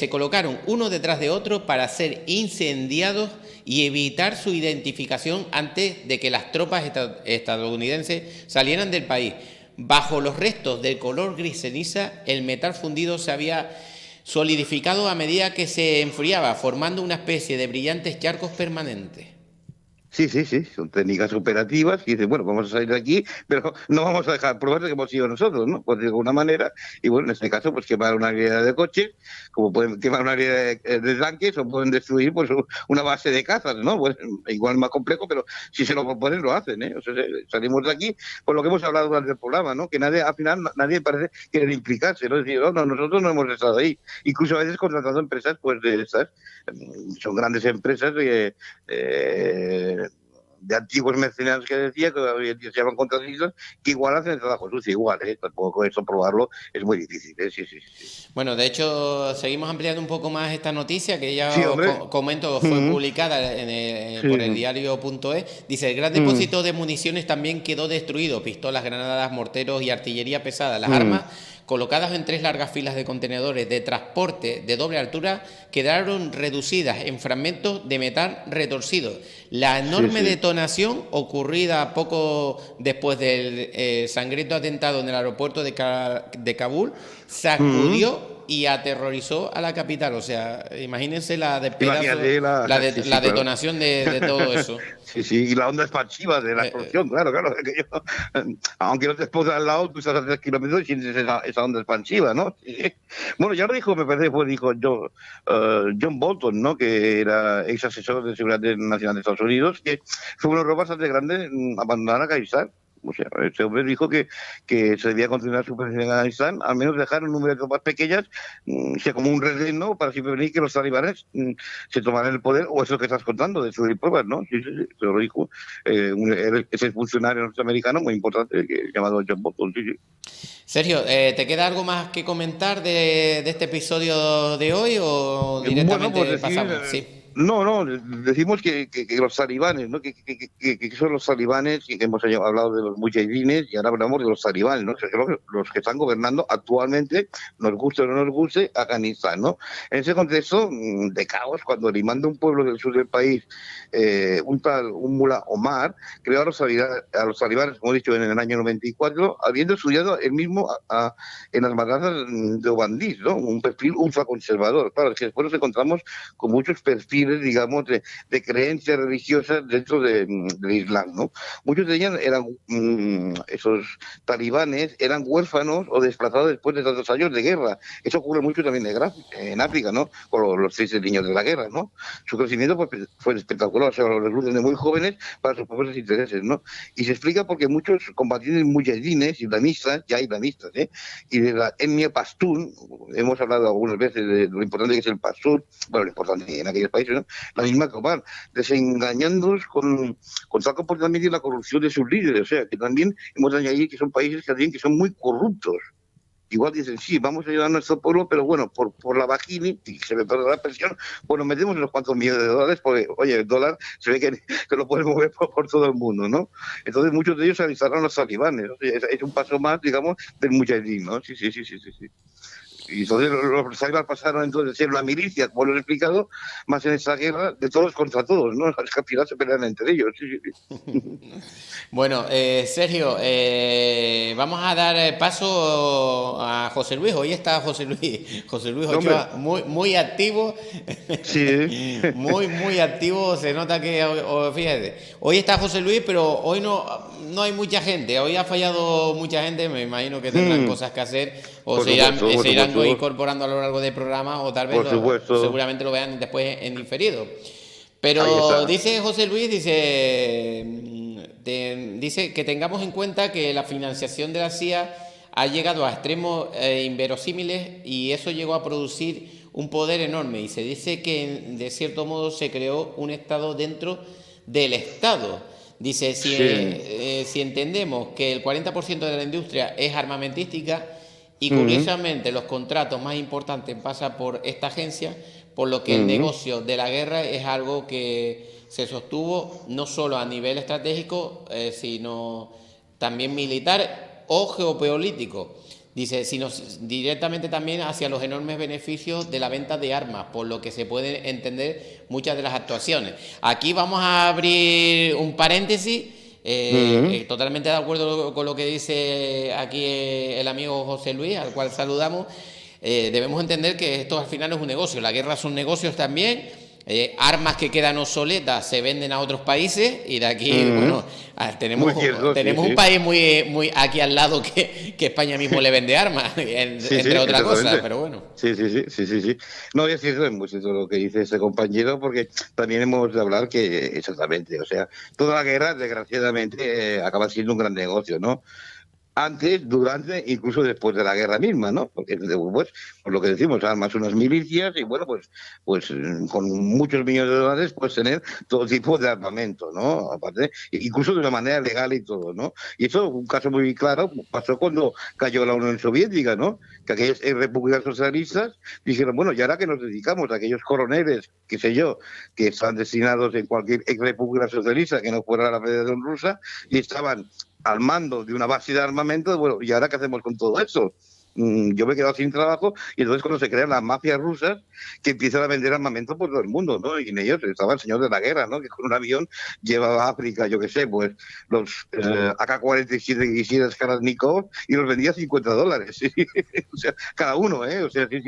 colocaron uno detrás de otro para ser incendiados y evitar su identificación antes de que las tropas estadounidenses salieran del país. Bajo los restos del color gris ceniza, el metal fundido se había solidificado a medida que se enfriaba, formando una especie de brillantes charcos permanentes. Sí, sí, sí, son técnicas operativas y dicen, bueno, vamos a salir de aquí, pero no vamos a dejar pruebas de que hemos sido nosotros, ¿no? Pues de alguna manera, y bueno, en este caso, pues quemar una área de coches, como pueden quemar una área de tanques o pueden destruir pues una base de cazas, ¿no? Pues igual más complejo, pero si se lo proponen, lo hacen, ¿eh? O sea, salimos de aquí por lo que hemos hablado durante el programa, ¿no? Que nadie, al final, nadie parece querer implicarse, ¿no? Es decir, no, nosotros no hemos estado ahí. Incluso a veces contratando empresas, pues de estas, son grandes empresas de antiguos mercenarios que decía, que hoy en día se llaman contratistas, que igual hacen el trabajo sucio, igual, tampoco eso probarlo es muy difícil, sí, sí, sí. Bueno, de hecho, seguimos ampliando un poco más esta noticia que ya Sí, os hombre. comento, fue publicada por el Sí. diario.es. Dice, el gran depósito de municiones también quedó destruido, pistolas, granadas, morteros y artillería pesada. Las armas, colocadas en 3 largas filas de contenedores de transporte de doble altura, quedaron reducidas en fragmentos de metal retorcido. La Sí, enorme sí. detonación ocurrida poco después del sangriento atentado en el aeropuerto de Kabul Mm. sacudió y aterrorizó a la capital. O sea, imagínense la despedazo, Imagínate la... Sí, sí, la claro. detonación de todo eso. Sí, sí, y la onda expansiva de la explosión, claro, claro. Aunque no te explote al lado, tú estás a 3 kilómetros y sientes esa onda expansiva, ¿no? Sí, sí. Bueno, ya lo dijo, me parece que dijo John Bolton, ¿no? Que era ex asesor de seguridad nacional de Estados Unidos, que fue un error bastante grande abandonar a Afganistán. O sea, este hombre dijo que se debía continuar su presencia en Afganistán, al menos dejar un número de tropas pequeñas, sea como un relleno, ¿no? Para siempre venir que los talibanes se tomaran el poder, o eso que estás contando, de subir pruebas, ¿no? Sí, sí, sí, se lo dijo ese funcionario norteamericano muy importante llamado John Bolton, sí, sí. Sergio, ¿te queda algo más que comentar de este episodio de hoy o Bueno, pues directamente decir, pasamos? Sí. no, decimos que los talibanes, ¿no? Que son los talibanes, y que hemos hablado de los mujahidines, y ahora hablamos de los talibanes, ¿no? Que son los que están gobernando actualmente, nos guste o no nos guste, Afganistán, ¿no? En ese contexto de caos, cuando el imán de un pueblo del sur del país, un mulá Omar, creó a los talibanes, como he dicho, en el año 94, habiendo estudiado él mismo en las madrasas de Obandís, ¿no? Un perfil ultraconservador. Claro, es que después nos encontramos con muchos perfiles, digamos, de creencias religiosas dentro del Islam, ¿no? Muchos de ellos eran, esos talibanes, eran huérfanos o desplazados después de tantos años de guerra. Eso ocurre mucho también en África, ¿no? Con los 6 niños de la guerra, ¿no? Su crecimiento fue espectacular, o sea, los reclutan de muy jóvenes para sus propios intereses, ¿no? Y se explica porque muchos combatientes mujahidines, islamistas, ya islamistas, y de la etnia pastún, hemos hablado algunas veces de lo importante que es el pastún, bueno, lo importante en aquellos países, ¿no? La misma que Omar, desengañándonos con tal comportamiento y la corrupción de sus líderes, o sea, que también hemos de añadir que son países que son muy corruptos. Igual dicen, sí, vamos a ayudar a nuestro pueblo, pero bueno, por la bajini, y se me perdona la presión, pues nos metemos unos cuantos millones de dólares, porque, oye, el dólar se ve que lo pueden mover por todo el mundo, ¿no? Entonces muchos de ellos se alistaron a los talibanes, o sea, es un paso más, digamos, del mujahidín, ¿no? Sí, sí, sí, sí, sí, sí. Y entonces los talibas pasaron entonces de ser una milicia, como lo he explicado, más en esta guerra de todos contra todos, ¿no? Es que al final se pelean entre ellos, sí, sí, sí. Bueno, Sergio, vamos a dar paso a José Luis. Hoy está José Luis, José Luis Hombre, Ochoa, muy activo, sí, muy activo. Se nota que, fíjate, hoy está José Luis, pero hoy no hay mucha gente. Hoy ha fallado mucha gente. Me imagino que tendrán cosas que hacer o por supuesto, por se irán supuesto, incorporando a lo largo del programa o tal vez por supuesto. seguramente lo vean después en diferido. Ahí Pero está. dice José Luis, dice que tengamos en cuenta que la financiación de la CIA ha llegado a extremos inverosímiles y eso llegó a producir un poder enorme. Y se dice que de cierto modo se creó un Estado dentro del Estado. Dice, Sí. si entendemos que el 40% de la industria es armamentística y Mm, curiosamente los contratos más importantes pasan por esta agencia, por lo que el mm. negocio de la guerra es algo que se sostuvo no solo a nivel estratégico, sino también militar o geopolítico. Dice, sino directamente también hacia los enormes beneficios de la venta de armas, por lo que se pueden entender muchas de las actuaciones. Aquí vamos a abrir un paréntesis, totalmente de acuerdo con lo que dice aquí el amigo José Luis, al cual saludamos. Debemos entender que esto al final es un negocio, la guerra son negocios también, armas que quedan obsoletas se venden a otros países y de aquí, bueno, tenemos un país muy aquí al lado que España mismo le vende armas, entre otras cosas, pero bueno. Sí. No, es cierto, es muy cierto lo que dice ese compañero, porque también hemos de hablar que, exactamente, o sea, toda la guerra, desgraciadamente, acaba siendo un gran negocio, ¿no? Antes, durante, incluso después de la guerra misma, ¿no? Porque pues lo que decimos, armas unas milicias y bueno, pues con muchos millones de dólares puedes tener todo tipo de armamento, ¿no? Aparte, incluso de una manera legal y todo, ¿no? Y eso, un caso muy claro, pasó cuando cayó la Unión Soviética, ¿no? Que aquellas repúblicas socialistas dijeron, bueno, ¿y ahora que nos dedicamos? A aquellos coroneles, qué sé yo, que están destinados en cualquier república socialista que no fuera la Federación Rusa y estaban al mando de una base de armamento, bueno, ¿y ahora qué hacemos con todo eso? Yo me he quedado sin trabajo y entonces cuando se crean las mafias rusas que empiezan a vender armamento por todo el mundo, ¿no? Y en ellos estaba el señor de la guerra, ¿no? Que con un avión llevaba a África, yo qué sé, pues los AK-47 que quisiera Kalashnikov y los vendía a $50. ¿Sí? O sea, cada uno, ¿eh? O sea, sí.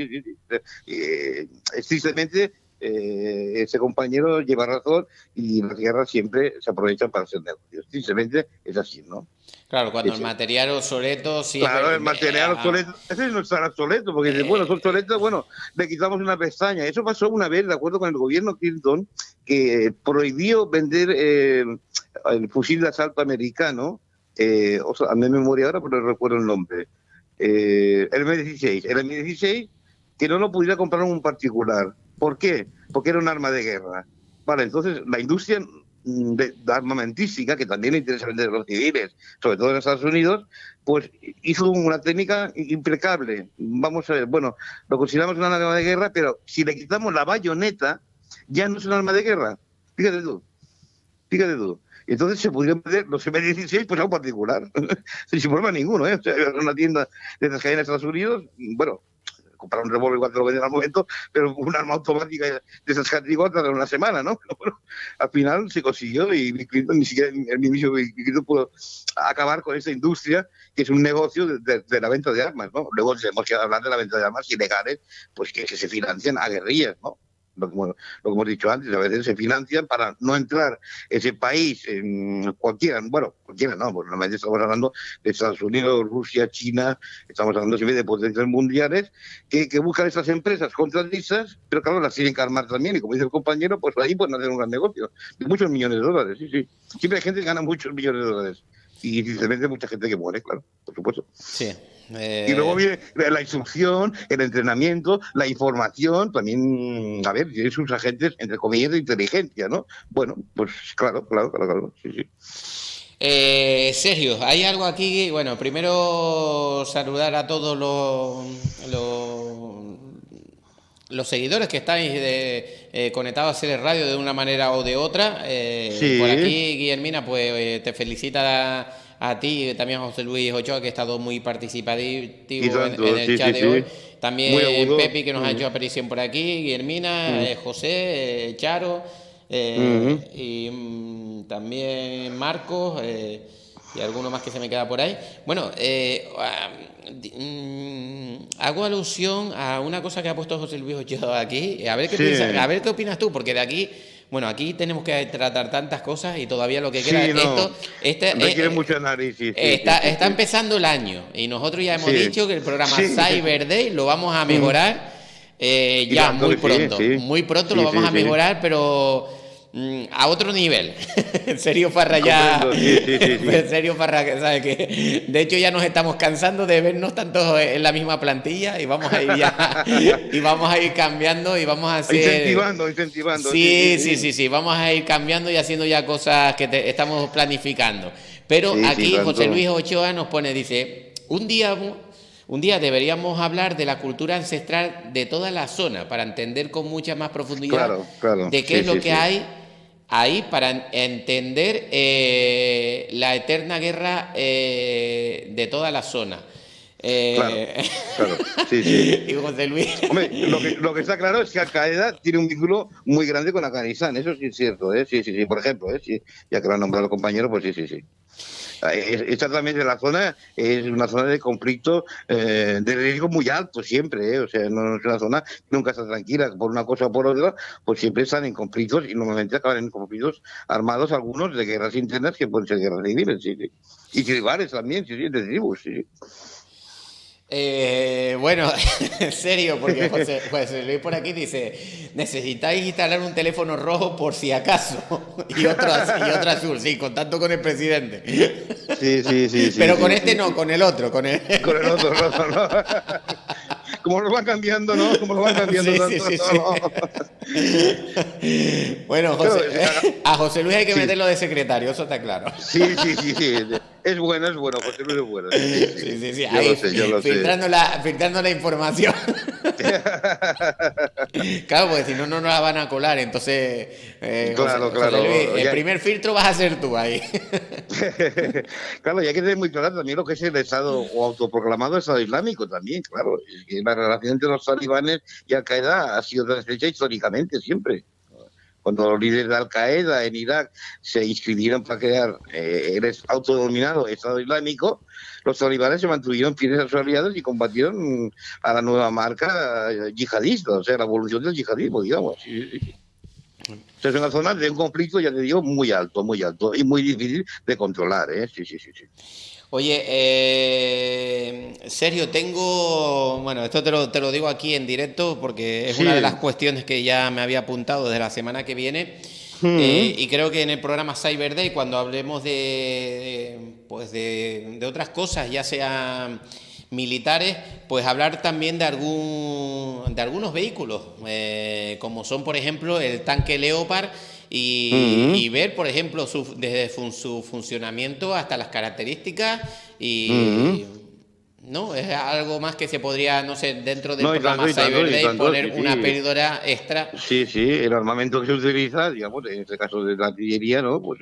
Tristemente, ese compañero lleva razón y las guerras siempre se aprovechan para hacer negocios. Tristemente es así, ¿no? Claro, cuando el material obsoleto... Sí, claro, el material obsoleto, ese no está obsoleto, porque dice, bueno, es obsoleto, bueno, le quitamos una pestaña. Eso pasó una vez, de acuerdo con el gobierno Clinton, que prohibió vender el fusil de asalto americano, o sea, a mi memoria ahora, pero no recuerdo el nombre, el M16. El M16 que no lo pudiera comprar un particular. ¿Por qué? Porque era un arma de guerra. Vale, entonces la industria de armamentística, que también le interesa vender a los civiles, sobre todo en Estados Unidos, pues hizo una técnica impecable. Vamos a ver, bueno, lo consideramos un arma de guerra, pero si le quitamos la bayoneta, ya no es un arma de guerra. Fíjate tú. Entonces se pudieron vender los M16 pues a un particular, sin problema ninguno, ¿eh? O sea, en una tienda de esas cadenas de Estados Unidos, bueno, comprar un revólver igual te lo venden al momento, pero un arma automática de esas categorías tarda una semana, ¿no? Pero bueno, al final se consiguió y ni siquiera el mismo Bill Clinton pudo acabar con esa industria que es un negocio de la venta de armas, ¿no? Luego tenemos que hablar de la venta de armas ilegales, pues que se financian a guerrillas, ¿no? Lo que hemos dicho antes, a veces se financian para no entrar ese país en cualquiera no, pues normalmente estamos hablando de Estados Unidos, Rusia, China, estamos hablando siempre de potencias mundiales que buscan esas empresas contratistas, pero claro, las tienen que armar también, y como dice el compañero, pues ahí pueden hacer un gran negocio, de muchos millones de dólares, sí. Siempre hay gente que gana muchos millones de dólares. Y sinceramente mucha gente que muere, claro, por supuesto. Sí. Y luego viene la instrucción, el entrenamiento, la información, también, a ver, tiene sus agentes, entre comillas, de inteligencia, ¿no? Bueno, pues claro, sí. Sergio, hay algo aquí, bueno, primero saludar a todos los seguidores que estáis conectados a Ser Radio de una manera o de otra. Sí. Por aquí, Guillermina, pues te felicita a ti y también a José Luis Ochoa, que ha estado muy participativo en el chat de hoy. También Pepi, que nos ha hecho aparición por aquí, Guillermina, José, Charo, y también Marcos, y alguno más que se me queda por ahí. Bueno, hago alusión a una cosa que ha puesto José Luis Ochoa aquí. A ver qué piensas, a ver qué opinas tú, porque de aquí... Bueno, aquí tenemos que tratar tantas cosas y todavía lo que queda requiere mucho análisis. Está empezando el año y nosotros ya hemos dicho que el programa Cyber Day lo vamos a mejorar ya muy pronto. Muy pronto lo vamos a mejorar, pero a otro nivel. Sergio Farra ya... Sergio Farra, ¿sabes qué? De hecho ya nos estamos cansando de vernos tanto en la misma plantilla y vamos a ir ya... y vamos a ir cambiando y vamos a hacer... Incentivando. Sí. Vamos a ir cambiando y haciendo ya cosas que estamos planificando. Pero aquí José Luis Ochoa nos pone, dice, un día deberíamos hablar de la cultura ancestral de toda la zona para entender con mucha más profundidad de qué es lo que hay ahí para entender la eterna guerra de toda la zona. Claro, claro, sí, sí. Y José Luis. Hombre, lo que está claro es que Al-Qaeda tiene un vínculo muy grande con Afganistán, eso sí es cierto, ¿eh? Sí, sí, sí, por ejemplo, ¿eh? Sí, ya que lo han nombrado el compañero, pues sí, sí, sí. Exactamente, la zona es una zona de conflicto de riesgo muy alto siempre, ¿eh? O sea, no es una zona que nunca está tranquila por una cosa o por otra, pues siempre están en conflictos y normalmente acaban en conflictos armados, algunos de guerras internas que pueden ser guerras civiles, sí, sí. Y tribales también, sí, sí, de tribus, sí. Bueno, en serio, porque José Luis por aquí dice, necesitáis instalar un teléfono rojo por si acaso y otro azul, sí, contacto con el presidente. Sí, sí, sí, sí. Pero Sí, con sí, este no, sí. con el otro, con el... Con el otro rojo, ¿no? Como lo van cambiando, ¿no? Como lo van cambiando Sí, sí, tanto, sí, sí. ¿no? Bueno, Claro, A José Luis hay que sí, meterlo de secretario, eso está claro. sí, sí, sí, sí. Es bueno, José Luis es bueno. Sí, sí, sí. Sí, sí, sí, Yo lo ahí sé, yo lo sé. filtrando la información. Claro, porque si no, no nos la van a colar. Entonces, Claro, José Luis, claro. el primer filtro vas a ser tú ahí. Claro, y hay que tener muy claro también lo que es el Estado o autoproclamado Estado Islámico también, claro. Es que la relación entre los talibanes y Al-Qaeda ha sido tan estrecha históricamente, siempre. Cuando los líderes de Al-Qaeda en Irak se inscribieron para crear el autodenominado Estado Islámico, los talibanes se mantuvieron fieles a sus aliados y combatieron a la nueva marca yihadista, o sea, la evolución del yihadismo, digamos. Sí, sí, sí. O sea, es una zona de un conflicto, ya te digo, muy alto y muy difícil de controlar, ¿eh? Sí, sí, sí, sí. Oye, Sergio, bueno, esto te lo digo aquí en directo porque es una de las Sí. cuestiones que ya me había apuntado desde la semana que viene. Mm, Y creo que en el programa Cyber Day, cuando hablemos pues de otras cosas, ya sean militares, pues hablar también de algunos vehículos, como son, por ejemplo, el tanque Leopard, mm, y ver, por ejemplo, desde su funcionamiento hasta las características mm. y... ¿No? Es algo más que se podría, no sé, dentro del No, programa y tanto, Cyber y Day tanto, poner sí, una sí. píldora extra. Sí, sí, el armamento que se utiliza, digamos, en este caso de la artillería, ¿no? Pues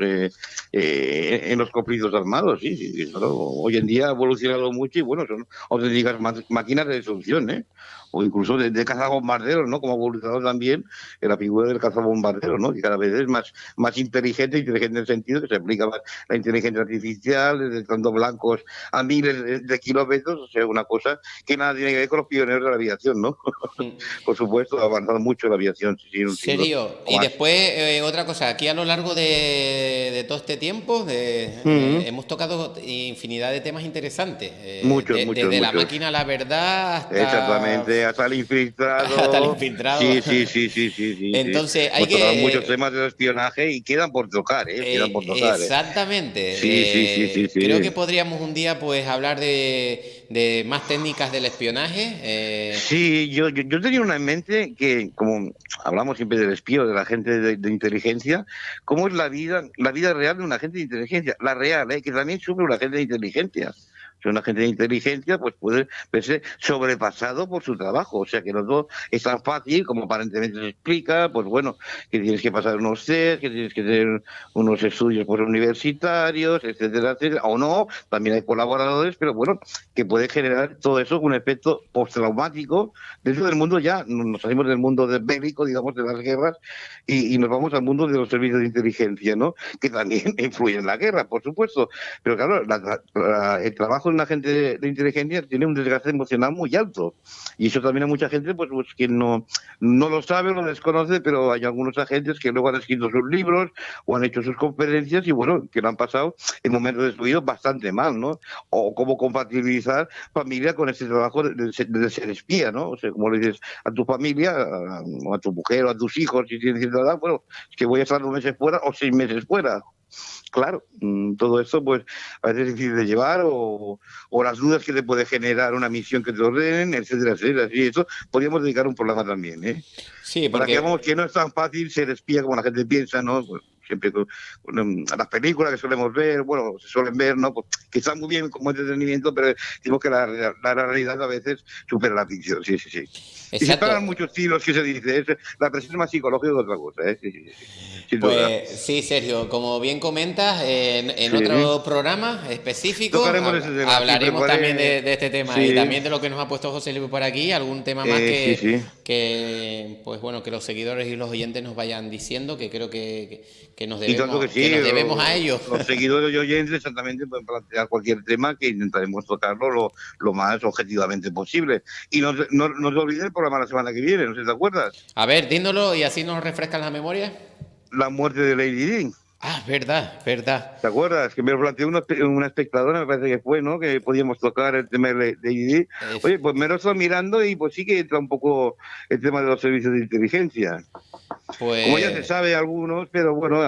en los conflictos armados, sí, sí, sí, claro. Hoy en día ha evolucionado mucho y bueno, son auténticas máquinas de destrucción, ¿eh? O incluso de cazabombarderos, ¿no? Como ha evolucionado también en la figura del cazabombardero, ¿no? Que cada vez es más inteligente en el sentido que se aplica más la inteligencia artificial, detectando blancos a miles de kilómetros, o sea, una cosa que nada tiene que ver con los pioneros de la aviación, ¿no? Por supuesto, ha avanzado mucho la aviación, sí, sí, en un siglo Serio. o Y más. después, otra cosa, aquí a lo largo de todo este tiempo Mm, hemos tocado infinidad de temas interesantes, muchos, muchos, desde la muchos. máquina a la verdad Exactamente, hasta el hasta el infiltrado. infiltrado. Sí, sí, sí, sí, sí, sí, sí. Entonces, hay Hemos tocado que... muchos temas de espionaje y quedan por tocar, ¿eh? Quedan por tocar, ¿eh? Exactamente. Sí, sí, sí, sí, Creo que sí. podríamos un día pues hablar de más técnicas del espionaje. Sí, yo tenía una en mente que, como hablamos siempre del espío, de la gente de inteligencia, ¿cómo es la vida real de un agente de inteligencia? La real, ¿eh? Que también sufre un agente de inteligencia. O sea, un agente de inteligencia pues puede verse sobrepasado por su trabajo. O sea, que no todo es tan fácil como aparentemente se explica. Pues bueno, que tienes que pasar unos test, que tienes que tener unos estudios pues, universitarios, etcétera, etcétera. O no, también hay colaboradores, pero bueno, que puede generar todo eso un efecto postraumático dentro del mundo ya. Nos salimos del mundo bélico, digamos, de las guerras, y nos vamos al mundo de los servicios de inteligencia, ¿no? Que también influyen en la guerra, por supuesto. Pero claro, el trabajo de un agente de inteligencia tiene un desgaste emocional muy alto. Y eso también a mucha gente, pues que no lo sabe, lo desconoce, pero hay algunos agentes que luego han escrito sus libros o han hecho sus conferencias y bueno, que lo han pasado en momentos de su vida bastante mal, ¿no? O cómo compatibilizar familia con ese trabajo de ser espía, ¿no? O sea, como le dices a tu familia, a tu mujer o a tus hijos, si tienes cierta edad, bueno, es que voy a estar 2 meses fuera o 6 meses fuera. Claro, todo esto pues a veces es difícil de llevar o las dudas que te puede generar una misión que te ordenen, etcétera, etcétera. Y eso podríamos dedicar un programa también, ¿eh? Sí, Para que porque veamos que no es tan fácil ser espía como la gente piensa, ¿no? Pues, siempre con las películas que solemos ver, bueno, se suelen ver, ¿no? Pues, que están muy bien como entretenimiento, pero decimos que la realidad a veces supera la ficción, sí, sí, sí. Y se Exacto. pagan muchos tiros, que se dice, la presión es más psicológica que otra cosa, ¿eh? Sí, sí, sí, sin duda. Pues sí, Sergio, como bien comentas, en Sí, otro programa específico tocaremos ese tema, sí, hablaremos también preparé, de este tema y sí, también de lo que nos ha puesto José Luis por aquí, algún tema más sí, sí. pues bueno, que los seguidores y los oyentes nos vayan diciendo, que creo que Y tanto que que sí, nos debemos a ellos. los seguidores y oyentes exactamente pueden plantear cualquier tema que intentaremos tocarlo lo más objetivamente posible. Y no te olvides el programa la semana que viene, no sé si te acuerdas. A ver, díndolo y así nos refrescan la memoria. La muerte de Lady Di. Ah, verdad, verdad. ¿Te acuerdas? Que me lo planteó una espectadora, me parece que fue, ¿no? Que podíamos tocar el tema de Lady Di. Oye, pues me lo estoy mirando y pues sí que entra un poco el tema de los servicios de inteligencia. Como ya se Pues sabe algunos, pero bueno,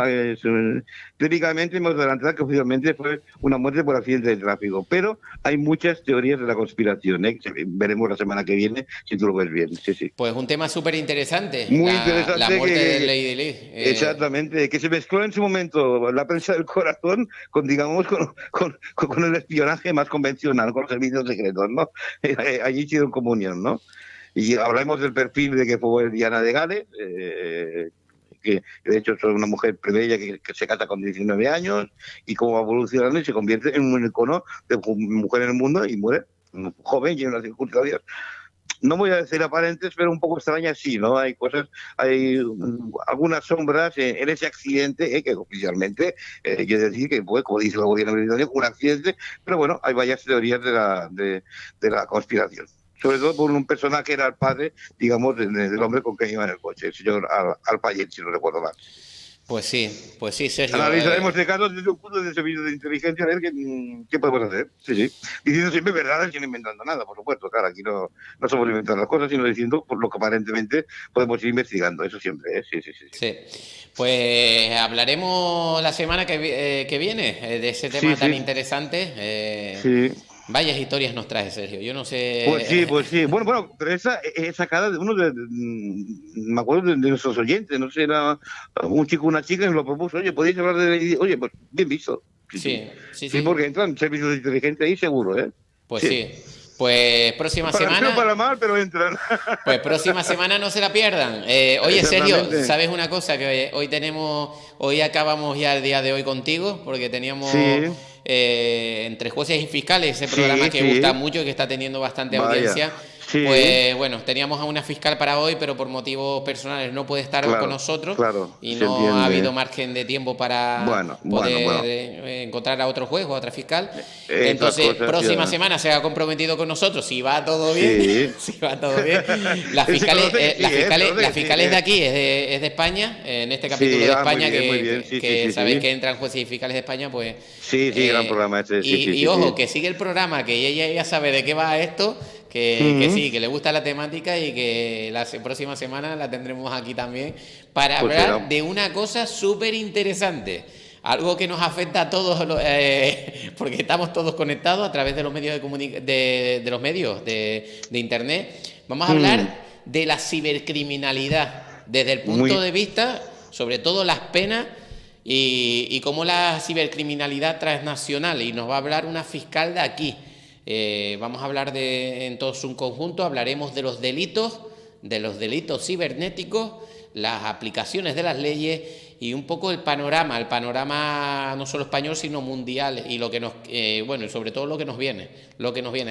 técnicamente hemos adelantado que oficialmente fue una muerte por accidente de tráfico. Pero hay muchas teorías de la conspiración, ¿eh? Que veremos la semana que viene, si tú lo ves bien. Sí, sí. Pues un tema súper interesante, Muy la interesante muerte de Lady Lee. exactamente, que se mezcló en su momento la prensa del corazón con, digamos, con el espionaje más convencional, con los servicios secretos, ¿no? Allí hicieron comunión, ¿no? Y hablamos del perfil de que fue Diana de Gales, que de hecho es una mujer plebeya que se casa con 19 años y cómo va evolucionando y se convierte en un icono de mujer en el mundo y muere joven y en unas circunstancias, no voy a decir aparentes, pero un poco extrañas, sí, ¿no? Hay cosas, hay algunas sombras en ese accidente, que oficialmente quiere decir que fue, como dice el gobierno británico, un accidente, pero bueno, hay varias teorías de la conspiración. Sobre todo por un personaje que era el padre, digamos, del hombre con quien iba en el coche, el señor Al-Fayed, si no recuerdo mal. Pues sí, Sergio. Analizaremos de casos desde un punto de servicio de inteligencia, a ver qué podemos hacer. Sí, sí. Diciendo siempre verdades sin inventando nada, por supuesto. Claro, aquí no somos inventando las cosas, sino diciendo por lo que aparentemente podemos ir investigando. Eso siempre, ¿eh? Sí, sí, sí. Sí. Pues hablaremos la semana que viene de ese tema Sí, tan sí. interesante. Sí. Vayas historias nos trae, Sergio. Yo no Pues sí, sé. pues sí. Bueno, pero esa es sacada de uno me acuerdo de nuestros oyentes, no sé, era un chico o una chica que nos lo propuso, oye, podéis hablar de, oye, pues bien visto. Sí, sí. Sí, sí, Sí, sí. porque entran servicios de inteligencia ahí seguro, ¿eh? Pues Sí. sí. Pues próxima Para bien o semana. para mal, pero entran. Pues próxima semana no se la pierdan. Oye, Sergio, Exactamente. ¿sabes una cosa? Que hoy acabamos ya el día de hoy contigo, porque teníamos Sí, entre jueces y fiscales ese programa sí, que gusta sí. mucho y que está teniendo bastante Vaya. audiencia. Sí, Pues bueno, teníamos a una fiscal para hoy, pero por motivos personales no puede estar con claro, nosotros claro, y se no ha habido entiende. margen de tiempo para Bueno, bueno, poder bueno. encontrar a otro juez o a otra fiscal. Esas Entonces, cosas próxima ya. semana se ha comprometido con nosotros, si va todo bien, Sí. si va todo bien. Las Se fiscales, conoce que sí, se conoce las que sí, fiscales de aquí es de España, en este capítulo Sí, de muy España bien, muy bien. Sí, sí, que sí, sabéis que sí. entran jueces y fiscales de España, pues Sí, sí, gran programa ese. Sí, sí, y sí, ojo, sí. que sigue el programa, que ella ya sabe de qué va esto, que Mm, sí, que le gusta la temática y que la próxima semana la tendremos aquí también para Pues será. hablar de una cosa súper interesante. Algo que nos afecta a todos, porque estamos todos conectados a través de los medios de los medios de internet. Vamos a Mm, hablar de la cibercriminalidad desde el punto Muy, de vista, sobre todo las penas y cómo la cibercriminalidad transnacional. Y nos va a hablar una fiscal de aquí. Vamos a hablar en todo su conjunto, hablaremos de los delitos cibernéticos, las aplicaciones de las leyes y un poco el panorama no solo español sino mundial y lo que nos, bueno, y sobre todo lo que nos viene.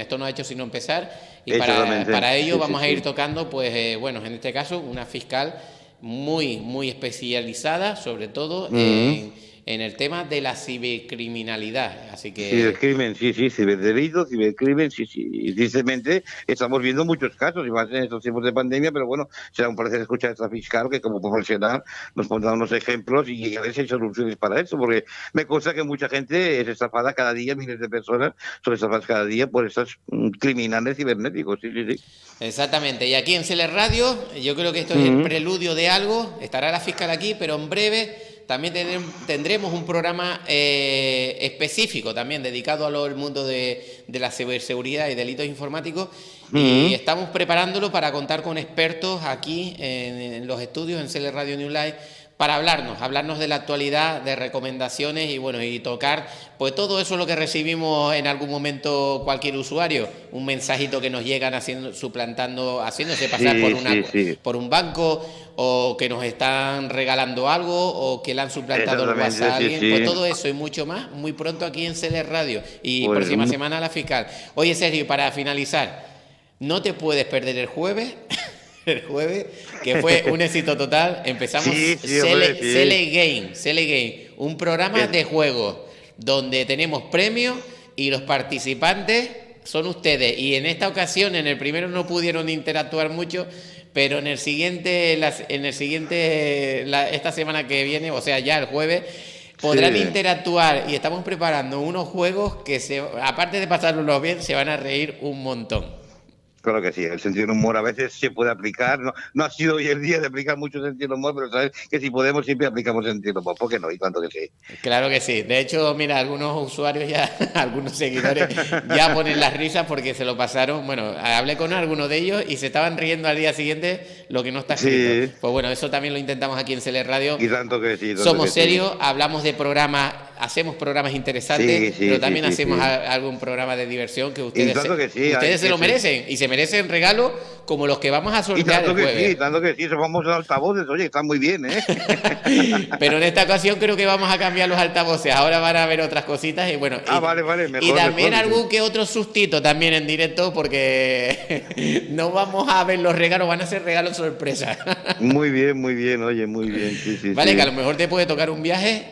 Esto no ha hecho sino empezar y exactamente. para ello Sí, sí, vamos a ir sí. tocando, pues, bueno, en este caso una fiscal muy especializada, sobre todo Mm. en el tema de la cibercriminalidad. Así que Cibercrimen, sí, sí, ciberdelito, cibercrimen, sí, sí. Y tristemente estamos viendo muchos casos, y más en estos tiempos de pandemia, pero bueno, será un placer escuchar a esta fiscal que como profesional nos pondrá unos ejemplos y a ver si hay soluciones para eso, porque me consta que mucha gente es estafada cada día, miles de personas son estafadas cada día por estos criminales cibernéticos, sí, sí, sí. exactamente, y aquí en Celer Radio, yo creo que esto es el Mm, preludio de algo, estará la fiscal aquí, pero en breve también tendremos un programa específico también dedicado al mundo de la ciberseguridad y delitos informáticos y mm, estamos preparándolo para contar con expertos aquí en los estudios en Celer Radio New Life para hablarnos de la actualidad, de recomendaciones y bueno, y tocar pues todo eso lo que recibimos en algún momento cualquier usuario, un mensajito que nos llegan haciéndose pasar por un banco, o que nos están regalando algo, o que le han suplantado el WhatsApp a alguien, pues todo eso y mucho más muy pronto aquí en CL Radio y Pues, próxima semana la fiscal. Oye, Sergio, para finalizar, no te puedes perder el jueves. El jueves, que fue un éxito total. Empezamos CL Game, un programa de juegos donde tenemos premios y los participantes son ustedes. Y en esta ocasión, en el primero no pudieron interactuar mucho, pero en el siguiente, esta semana que viene, o sea, ya el jueves, podrán interactuar y estamos preparando unos juegos que, aparte de pasárnoslo bien, se van a reír un montón. Claro que sí, el sentido del humor a veces se puede aplicar, no ha sido hoy el día de aplicar mucho sentido del humor, pero sabes que si podemos siempre aplicamos sentido del humor, ¿por qué no? Y tanto que sí. Claro que sí, de hecho, mira, algunos usuarios ya, algunos seguidores ya ponen las risas porque se lo pasaron, bueno, hablé con algunos de ellos y se estaban riendo al día siguiente lo que no está escrito. Sí. Pues bueno, eso también lo intentamos aquí en CL Radio. Y tanto que sí. Somos serios, hablamos de programas, hacemos programas interesantes, pero también hacemos algún programa de diversión que ustedes se lo merecen y se merecen regalos como los que vamos a sortear el jueves. Tanto que sí, somos altavoces, oye, están muy bien, ¿eh? Pero en esta ocasión creo que vamos a cambiar los altavoces, ahora van a haber otras cositas y bueno. Vale, mejor. Y también algún que otro sustito también en directo porque no vamos a ver los regalos, van a ser regalos sorpresa. Muy bien, oye, muy bien, sí. Vale, que a lo mejor te puede tocar un viaje.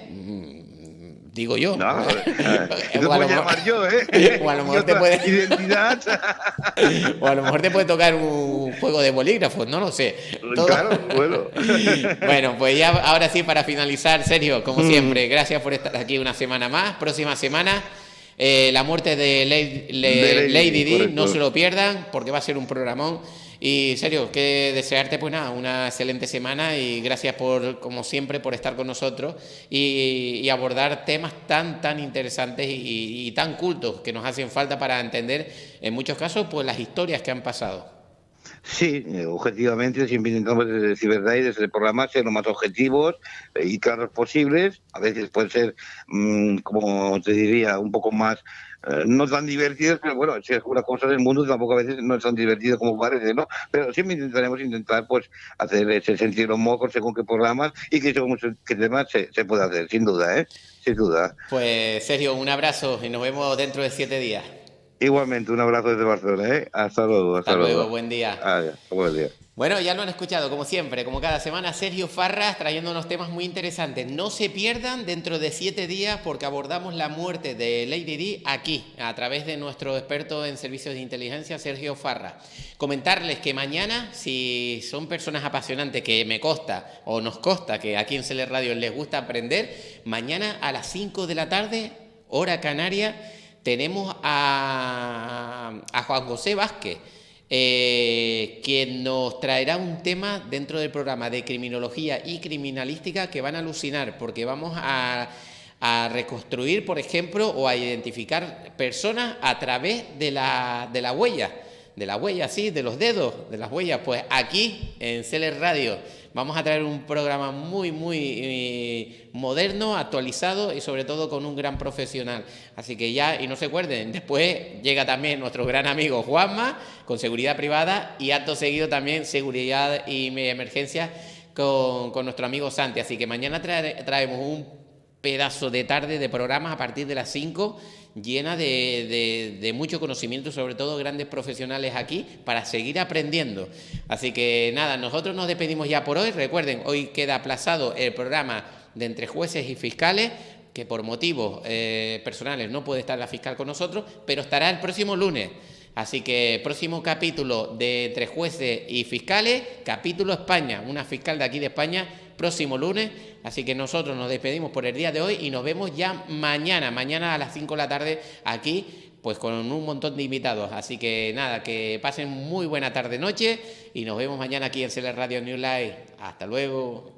Digo yo. No, te puedo llamar yo, ¿eh? O a lo mejor te puede... Identidad. O a lo mejor te puede tocar un juego de bolígrafos, no lo sé. Claro, bueno. Bueno, pues ya ahora sí, para finalizar, Sergio, como siempre, gracias por estar aquí una semana más. Próxima semana, la muerte de Lady Di, no se lo pierdan, porque va a ser un programón. Y Sergio, que desearte pues nada, una excelente semana y gracias por, como siempre, por estar con nosotros y abordar temas tan interesantes y tan cultos que nos hacen falta para entender, en muchos casos, pues las historias que han pasado. Sí, objetivamente siempre intentamos decir verdad y desde el programa ser lo más objetivos y claros posibles. A veces puede ser, como te diría, un poco más no tan divertidos, pero bueno, si algunas cosas del mundo tampoco a veces no es tan divertido como parece, ¿no? Pero siempre intentaremos pues hacer ese sentido humor según qué programas y que según qué temas se puede hacer, sin duda, ¿eh? Sin duda. Pues Sergio, un abrazo y nos vemos dentro de 7 días. Igualmente, un abrazo desde Barcelona, ¿eh? Hasta luego. Hasta luego, buen día. Adiós, buen día. Bueno, ya lo han escuchado, como siempre, como cada semana, Sergio Farras trayéndonos temas muy interesantes. No se pierdan dentro de 7 días porque abordamos la muerte de Lady Di aquí, a través de nuestro experto en servicios de inteligencia, Sergio Farras. Comentarles que mañana, si son personas apasionantes, que me consta o nos consta que aquí en CL Radio les gusta aprender, mañana a las 5 de la tarde, hora canaria, tenemos a Juan José Vázquez, quien nos traerá un tema dentro del programa de criminología y criminalística que van a alucinar, porque vamos a reconstruir, por ejemplo, o a identificar personas a través de la huella. De la huella, sí, de los dedos, de las huellas. Pues aquí, en CL Radio, vamos a traer un programa muy moderno, actualizado y sobre todo con un gran profesional. Así que ya, y no se acuerden, después llega también nuestro gran amigo Juanma, con seguridad privada, y acto seguido también seguridad y emergencias con nuestro amigo Santi. Así que mañana traemos un pedazo de tarde de programas a partir de las 5, llena de mucho conocimiento, sobre todo grandes profesionales aquí, para seguir aprendiendo. Así que nada, nosotros nos despedimos ya por hoy. Recuerden, hoy queda aplazado el programa de Entre Jueces y Fiscales, que por motivos personales no puede estar la fiscal con nosotros, pero estará el próximo lunes. Así que próximo capítulo de Entre Jueces y Fiscales, capítulo España, una fiscal de aquí de España, próximo lunes. Así que nosotros nos despedimos por el día de hoy y nos vemos ya mañana a las 5 de la tarde aquí, pues con un montón de invitados. Así que nada, que pasen muy buena tarde-noche y nos vemos mañana aquí en CL Radio New Life. Hasta luego.